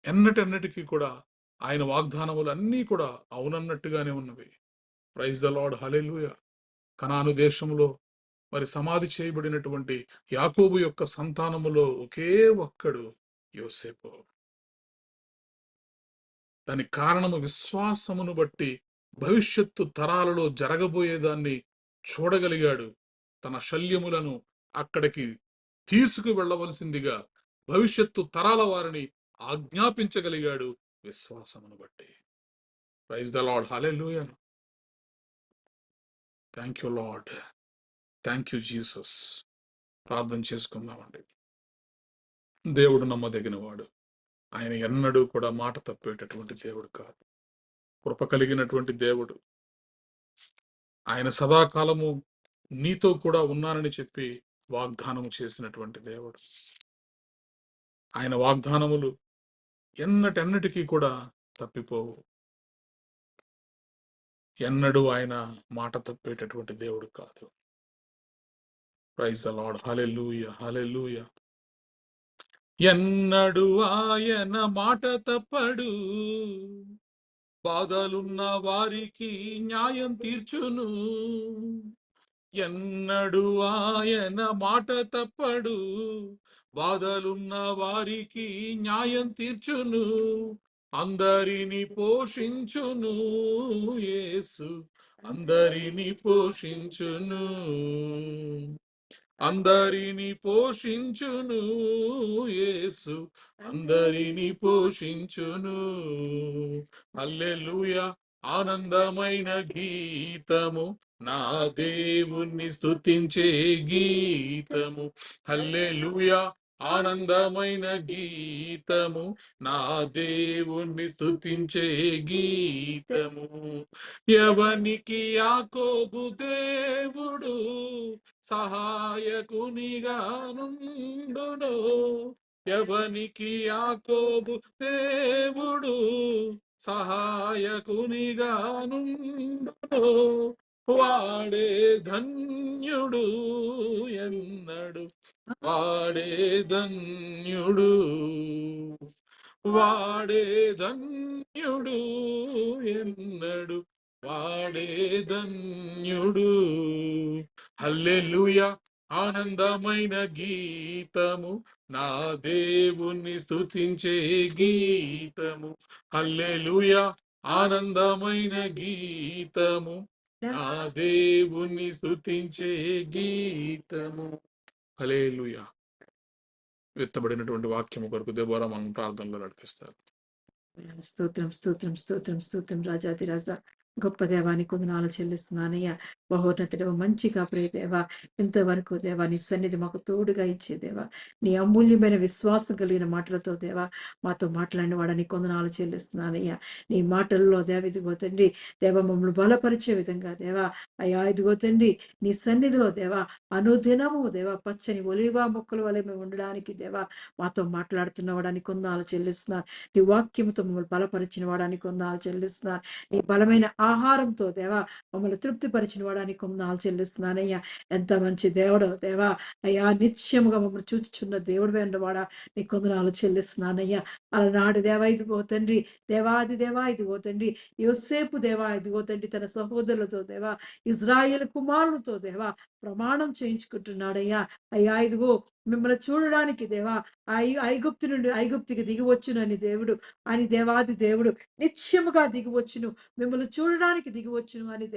ఎన్నటికీ కూడా ఆయన వాగ్దానములు అన్నీ కూడా అవునన్నట్టుగానే ఉన్నవి. Praise the Lord. హల్లెలూయా. కనాను దేశంలో మరి సమాధి చేయబడినటువంటి యాకోబు యొక్క సంతానములో ఒకే ఒక్కడు యోసేపు. దానికి కారణము విశ్వాసమును బట్టి భవిష్యత్తు తరాలలో జరగబోయేదాన్ని చూడగలిగాడు. తన శల్యములను అక్కడికి తీసుకు వెళ్ళవలసిందిగా భవిష్యత్తు తరాల వారిని ఆజ్ఞాపించగలిగాడు విశ్వాసమును బట్టి. Praise the Lord. Hallelujah. Thank you Lord. Thank you Jesus. ప్రార్థన చేసుకుందామండి. దేవుడు నమ్మదగినవాడు. ఆయన ఎన్నడూ కూడా మాట తప్పేటటువంటి దేవుడు కాదు. కృప కలిగినటువంటి దేవుడు. ఆయన సదాకాలము నీతో కూడా ఉన్నానని చెప్పి వాగ్దానము చేసినటువంటి దేవుడు. ఆయన వాగ్దానములు ఎన్నటికీ కూడా తప్పిపోవు. ఎన్నడూ ఆయన మాట తప్పేటటువంటి దేవుడు కాదు. Praise the Lord. Hallelujah. Hallelujah. ఎన్నడు ఆయన మాట తప్పడు, బాధలున్న వారికి న్యాయం తీర్చును. ఎన్నడు ఆయన మాట తప్పడు, బాధలున్న వారికి న్యాయం తీర్చును. అందరిని పోషించును యేసు, అందరిని పోషించును. అందరిని పోషించును యేసు, అందరిని పోషించును. హల్లెలూయా, ఆనందమైన గీతము, నా దేవుణ్ణి స్తుతించే గీతము. హల్లెలూయా, ఆనందమైన గీతము, నా దేవుణ్ణి స్తుతించే గీతము. ఎవనికి యాకోబు దేవుడు సహాయకునిగా నుండును, ఎవనికి యాకోబు దేవుడు సహాయకునిగా నుండును, వాడే ధన్యుడు ఎన్నడు, వాడే ధన్యుడు, వాడే ధన్యుడు ఎన్నడు, వాడే ధన్యుడు. హల్లెలూయా, ఆనందమైన గీతము, నా దేవుణ్ణి స్తుతించే గీతము. హల్లెలూయా, ఆనందమైన గీతము, నా దేవుణ్ణి స్తుతించే గీతము. హల్లెలూయా. విత్తబడినటువంటి వాక్యము కొరకు దేవరా మనం ప్రార్థనలో నడిపిస్తారు. స్తోత్రం స్తోత్రం స్తోత్రం స్తోత్రం రాజాదిరాజా, గొప్ప దేవానికి వందనాలు చెల్లిస్తున్నానయ్యా. మహోన్నతుడు, మంచిగా ప్రియ దేవా, ఇంతవరకు దేవా నీ సన్నిధి మాకు తోడుగా ఇచ్చే దేవా, నీ అమూల్యమైన విశ్వాసం కలిగిన మాటలతో దేవా మాతో మాట్లాడిన వాడని వందనాలు చెల్లిస్తున్నానయ్యా. నీ మాటల్లో దేవ ఇదిగో తండ్రి, దేవ మమ్మల్ని బలపరిచే విధంగా దేవా అయ్యా ఇదిగో తండ్రి, నీ సన్నిధిలో దేవా అనుదినము దేవా పచ్చని ఒలివ మొక్కల వలె మేము ఉండడానికి దేవా మాతో మాట్లాడుతున్న వాడానికి వందనాలు చెల్లిస్తున్నాను. నీ వాక్యముతో మమ్మల్ని బలపరిచిన వాడానికి వందనాలు చెల్లిస్తున్నాను. నీ బలమైన ఆహారంతో దేవా మమ్మల్ని తృప్తిపరిచిన వాడానికి వందనాలు చెల్లిస్తున్నానయ్యా. ఎంత మంచి దేవుడో దేవా అయ్యా, నిత్యముగా మమ్మల్ని చూచుచున్న దేవుడు వాడా నీకు వందనాలు చెల్లిస్తున్నానయ్యా. అలనాడు దేవా ఇదిగో తండ్రి, దేవాది దేవా ఇదిగో తండ్రి, యోసేపు దేవా ఇదిగో తండ్రి తన సహోదరులతో దేవా ఇజ్రాయేల్ కుమారులతో దేవా ప్రమాణం చేయించుకుంటున్నాడయ్యా. అయ్యా ఇదిగో మిమ్మల్ని చూడడానికి దేవా ఐగుప్తు నుండి ఐగుప్తుకి దిగివచ్చునని దేవుడు అని దేవాది దేవుడు నిత్యముగా దిగివచ్చును, మిమ్మల్ని చూడడానికి దిగివచ్చును అని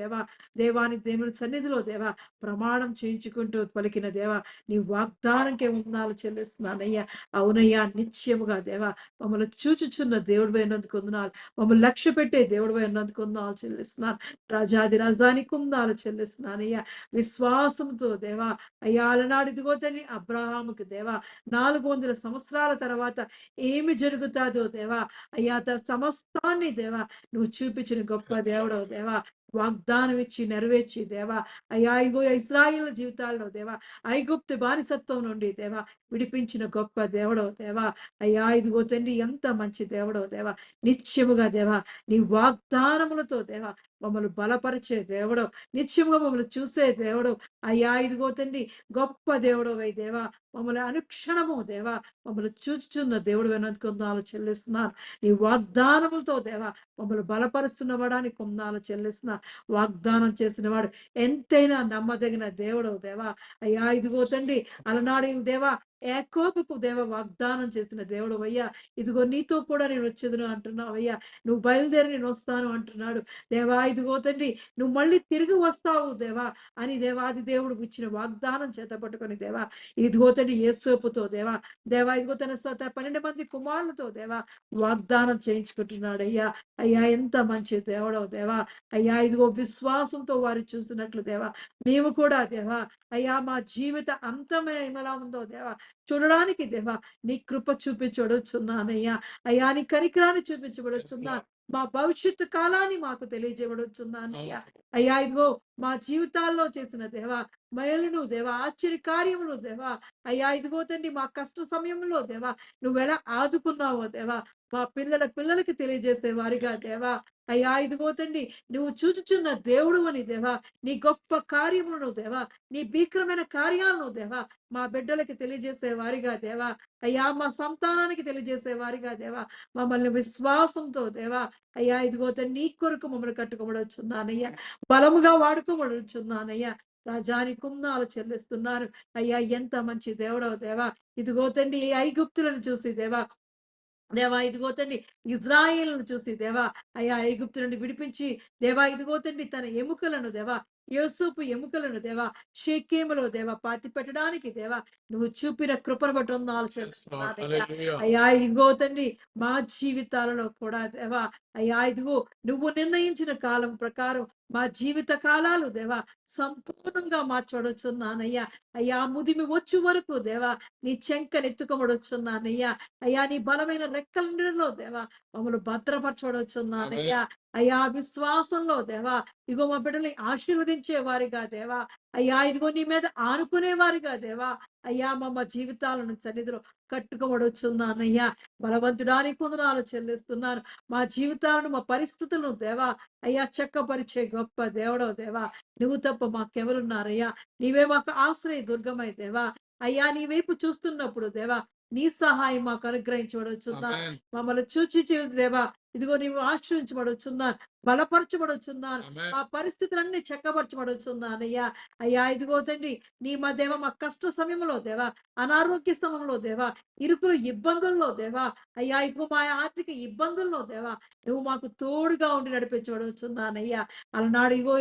దేవాని దేవుని సన్నిధిలో దేవా ప్రమాణం చేయించుకుంటూ పలికిన దేవా నీ వాగ్దానంకే వందనాలు చెల్లిస్తున్నానయ్యా. అవునయ్యా, నిత్యముగా దేవా మమ్మల్ని చూచుచున్న దేవుడు అయినందుకు వందనాలు, మమ్మల్ని లక్ష్య పెట్టే దేవుడు అయినందుకు వందనాలు చెల్లిస్తున్నాను. రాజాది రాజానికి వందనాలు చెల్లిస్తున్నానయ్యా. విశ్వాసంతో దేవా అయ్యా అలనాడు ఇదిగో తండ్రి అబ్రహాముకి దేవా 400 సంవత్సరాల తర్వాత ఏమి జరుగుతాదో దేవా అయ్యా సమస్తాన్ని దేవా నువ్వు చూపించిన గొప్ప దేవుడో దేవా, వాగ్దానం ఇచ్చి నెరవేర్చి దేవా అయ్యా ఇగో ఇశ్రాయేలు జీవితాల్లో దేవా ఐగుప్తు బానిసత్వం నుండి దేవా విడిపించిన గొప్ప దేవుడో దేవా అయ్యా ఇదిగో తండ్రి ఎంత మంచి దేవుడో దేవా, నిత్యముగా దేవా నీ వాగ్దానములతో దేవా మమ్మల్ని బలపరిచే దేవుడో, నిత్యముగా మమ్మల్ని చూసే దేవుడు అయ్యా ఇదిగో తండ్రి గొప్ప దేవుడు వై దేవా మమ్మల్ని అనుక్షణము దేవా మమ్మల్ని చూచుచున్న దేవుడు వెనందుకు కొందాలు చెల్లిస్తున్నాను. నీ వాగ్దానములతో దేవా మమ్మల్ని బలపరుస్తున్న వాడానికి కొందాలు చెల్లిస్తున్నా. వాగ్దానం చేసిన వాడు ఎంతైనా నమ్మదగిన దేవుడు దేవా అయ్యా ఇదిగో తండ్రి అలనాడు దేవా యాకోబుకు దేవ వాగ్దానం చేసిన దేవుడు అయ్యా, ఇదిగో నీతో కూడా నేను వచ్చేదును అంటున్నావు అయ్యా, నువ్వు బయలుదేరి నేను వస్తాను అంటున్నాడు దేవా. ఇదిగో తండ్రి నువ్వు మళ్ళీ తిరిగి వస్తావు దేవా అని దేవాది దేవుడు ఇచ్చిన వాగ్దానం చేత పట్టుకొని దేవా ఇదిగో తండ్రి యేసోపుతో దేవా ఇదిగో తన 12 మంది కుమారులతో దేవా వాగ్దానం చేయించుకుంటున్నాడు అయ్యా. అయ్యా ఎంత మంచి దేవుడో దేవా అయ్యా, ఇదిగో విశ్వాసంతో వారు చూస్తున్నట్లు దేవా మేము కూడా దేవా అయ్యా మా జీవిత అంతమే ఎలా ఉందో దేవా చూడడానికి దేవా నీ కృప చూపించబడుచున్నానయ్యా. అయ్యా నీ కనికరాన్ని చూపించబడుచున్నాను, మా భవిష్యత్తు కాలాన్ని మాకు తెలియజేయబడుచున్నానయ్యా. అయ్యా ఇదిగో మా జీవితాల్లో చేసిన దేవా మేలును దేవా ఆశ్చర్యకార్యములు దేవా అయ్యా ఇదిగో తండ్రి మా కష్ట సమయంలో దేవా నువ్వెలా ఆదుకున్నావో దేవా మా పిల్లలకి తెలియజేసే వారిగా దేవా అయ్యా ఇదిగో తండ్రి నువ్వు చూచుచున్న దేవుడు అని దేవా, నీ గొప్ప కార్యములను దేవా, నీ భీకరమైన కార్యాలను దేవా మా బిడ్డలకి తెలియజేసే వారిగా దేవా, అయ్యా మా సంతానానికి తెలియజేసే వారిగా దేవా, మమ్మల్ని విశ్వాసంతో దేవా అయ్యా ఇదిగో తండ్రి నీ కొరకు మమ్మల్ని కట్టుకోబడొచ్చున్నానయ్యా, బలముగా వాడుకోబడొచ్చున్నానయ్యా. రాజాని కుందాలు చెల్లిస్తున్నారు. అయ్యా ఎంత మంచి దేవుడో దేవా, ఇదిగో తండ్రి ఈ ఐగుప్తులను చూసి దేవా, దేవా ఇదిగో తండ్రి ఇజ్రాయేలును చూసి దేవా అయ్యా ఐగుప్తు నుండి విడిపించి దేవా ఇదిగో తండ్రి తన ఎముకలను దేవా యోసేపు ఎముకలను దేవా షేకేములో దేవా పాతి పెట్టడానికి దేవా నువ్వు చూపిన కృపను బట్టి వందనాలు Yes, Lord. చెల్లిస్తున్నానయ్యా. Hallelujah. అయ్యా ఇదిగో తండ్రి మా జీవితాలలో కూడా దేవా అయ్యా ఇదిగో నువ్వు నిర్ణయించిన కాలం ప్రకారం మా జీవిత కాలాలు దేవా సంపూర్ణంగా మార్చబడుచున్నానయ్యా. అయ్యా ముదిమి వచ్చు వరకు దేవా నీ చెంకనెత్తుకోబడుచున్నానయ్యా. అయ్యా నీ బలమైన రెక్కల నీడలో దేవా మమ్మల్ని భద్రపరచబడుచున్నానయ్యా. అయ్యా విశ్వాసంలో దేవా ఇగో మా బిడ్డల్ని ఆశీర్వదించే వారిగా దేవా అయ్యా ఇదిగో నీ మీద ఆనుకునే వారిగా దేవా అయ్యా మా జీవితాలను సన్నిధిలో కట్టుకోబడుచున్నానయ్యా. బలవంతుడానికి పొందనాలు చెల్లిస్తున్నాను. మా జీవితాలను మా పరిస్థితులను దేవా అయ్యా చక్కపరిచే గొప్ప దేవుడో దేవా నువ్వు తప్ప మాకెవరున్నారయ్యా. నీవే మాకు ఆశ్రయ దుర్గమై దేవా అయ్యా నీ వైపు చూస్తున్నప్పుడు దేవా నీ సహాయం మాకు అనుగ్రహించబడుచున్నా. Amen. మమ్మల్ని చూచి దేవా ఇదిగో నీవు ఆశ్రయించబడుచున్నాను, బలపరచబడుచున్నాను, Amen. మా పరిస్థితులన్నీ చక్కబరచబడుచున్నానయ్యా. అయ్యా ఇదిగో తండ్రి నీ మా దేవ మా కష్ట సమయంలో దేవా, అనారోగ్య సమయంలో దేవా, ఇరుకులు ఇబ్బందుల్లో దేవా అయ్యా ఇదిగో మా ఆర్థిక ఇబ్బందుల్లో దేవా నువ్వు మాకు తోడుగా ఉండి నడిపించబడుచున్నానయ్యా. అలనాడు ఇగో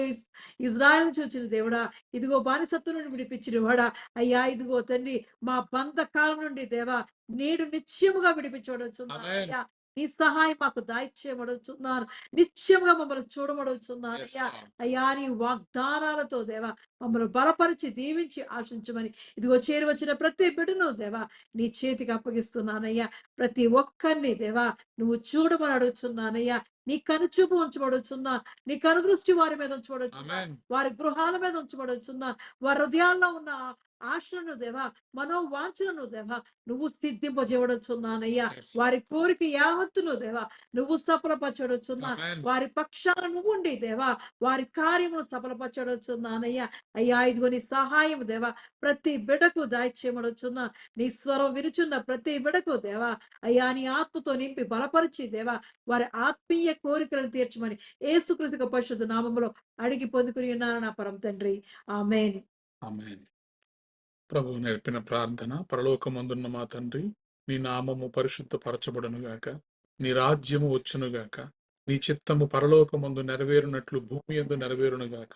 ఇజ్రాయెల్ చూచిన దేవుడా ఇదిగో బానిసత్వం నుండి విడిపించిన వాడా అయ్యా ఇదిగో తండ్రి మా బంధకాలం నుండి దేవా నేడు నిత్యముగా విడిపించబడుచున్నానయ్యా. నీ సహాయం మాకు దాయిచ్చేయబడుచున్నాను, నిత్యముగా మమ్మల్ని Yes, చూడబడుచున్నానయ్యా. Lord. అయ్యా నీ వాగ్దానాలతో దేవా మమ్మల్ని బలపరిచి దీవించి ఆశించమని ఇదిగో చేరువచ్చిన ప్రతి బిడ్డను దేవా నీ చేతికి అప్పగిస్తున్నానయ్యా. ప్రతి ఒక్కరిని దేవా నువ్వు చూడమని అడుగుచున్నానయ్యా. నీ కనుచూపు ఉంచబడుచున్నా, నీ కనుదృష్టి వారి మీద ఉంచబడుచున్నా, Amen. వారి గృహాల మీద ఉంచబడుచున్నా, వారి హృదయాల్లో ఉన్న ఆశలను దేవా మనోవాంఛలను దేవా నువ్వు సిద్ధింపజేయబడుచున్నానయ్యా. Yes, Lord. వారి కోరిక యావత్తును దేవా నువ్వు సఫలపరచబడుచున్నా. Amen. వారి పక్షాన నువ్వుండి దేవా వారి కార్యమును సఫలపరచబడుచున్నానయ్యా. అయ్యా ఇదిగో నీ సహాయం దేవా ప్రతి బిడకు దాయిచ్చేయబడుచున్నా. నీ స్వరం విరుచున్న ప్రతి బిడకు దేవా అయ్యా నీ ఆత్మతో నింపి బలపరిచి దేవా వారి ఆత్మీయ కోరికలను తీర్చమని యేసుక్రీస్తు పరిశుద్ధ నామములో అడిగి పొందుకుని ఉన్నాను నా పరమ తండ్రి. ఆమేన్. Amen. ప్రభువు నేర్పిన ప్రార్థన. పరలోకమందున్న మా తండ్రి, నీ నామము పరిశుద్ధపరచబడునుగాక, నీ రాజ్యము వచ్చునుగాక, నీ చిత్తము పరలోకమందు నెరవేరునట్లు భూమి యందు నెరవేరునుగాక.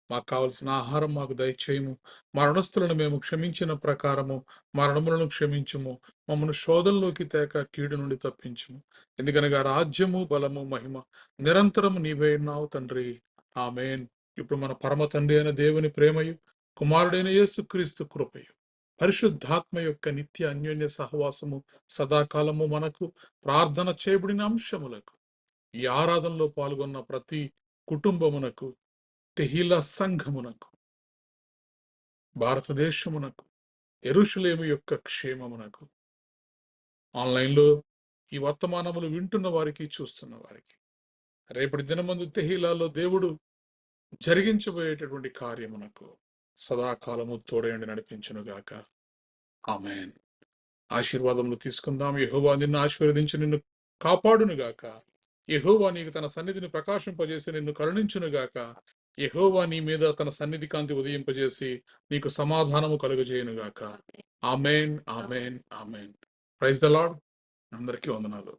మాకు కావలసిన ఆహారం మాకు దయచేయము, మా రుణస్థులను మేము క్షమించిన ప్రకారము మా రుణములను క్షమించుము, మమ్మను శోధనలోకి తేక కీడు నుండి తప్పించుము. ఎందుకనగా రాజ్యము బలము మహిమ నిరంతరము నీవే ఉన్నావు తండ్రి. ఆమేన్. ఇప్పుడు మన పరమ తండ్రి అయిన దేవుని ప్రేమయు, కుమారుడైన యేసుక్రీస్తు కృపయు, పరిశుద్ధాత్మ యొక్క నిత్య అన్యోన్య సహవాసము సదాకాలము మనకు, ప్రార్థన చేయబడిన అంశములకు, ఈ ఆరాధనలో పాల్గొన్న ప్రతి కుటుంబమునకు, తెహీలా సంఘమునకు, భారతదేశమునకు, యెరూషలేము యొక్క క్షేమమునకు, ఆన్లైన్లో ఈ వర్తమానములు వింటున్న వారికి, చూస్తున్న వారికి, రేపటి దినమందు తెహీలాలో దేవుడు జరిగించబోయేటటువంటి కార్యమునకు సదాకాలము తోడయండి నడిపించునుగాక. ఆమేన్. ఆశీర్వాదములు తీసుకుందాం. యెహోవా నిన్ను ఆశీర్వదించి నిన్ను కాపాడునుగాక. యెహోవా నీకు తన సన్నిధిని ప్రకాశింపజేసి నిన్ను కరుణించునుగాక. యెహోవా నీ మీద తన సన్నిధి కాంతి ఉదయింపజేసి నీకు సమాధానము కలుగజేయునుగాక. Amen. Amen. Amen. Praise the Lord. అందరికీ వందనాలు.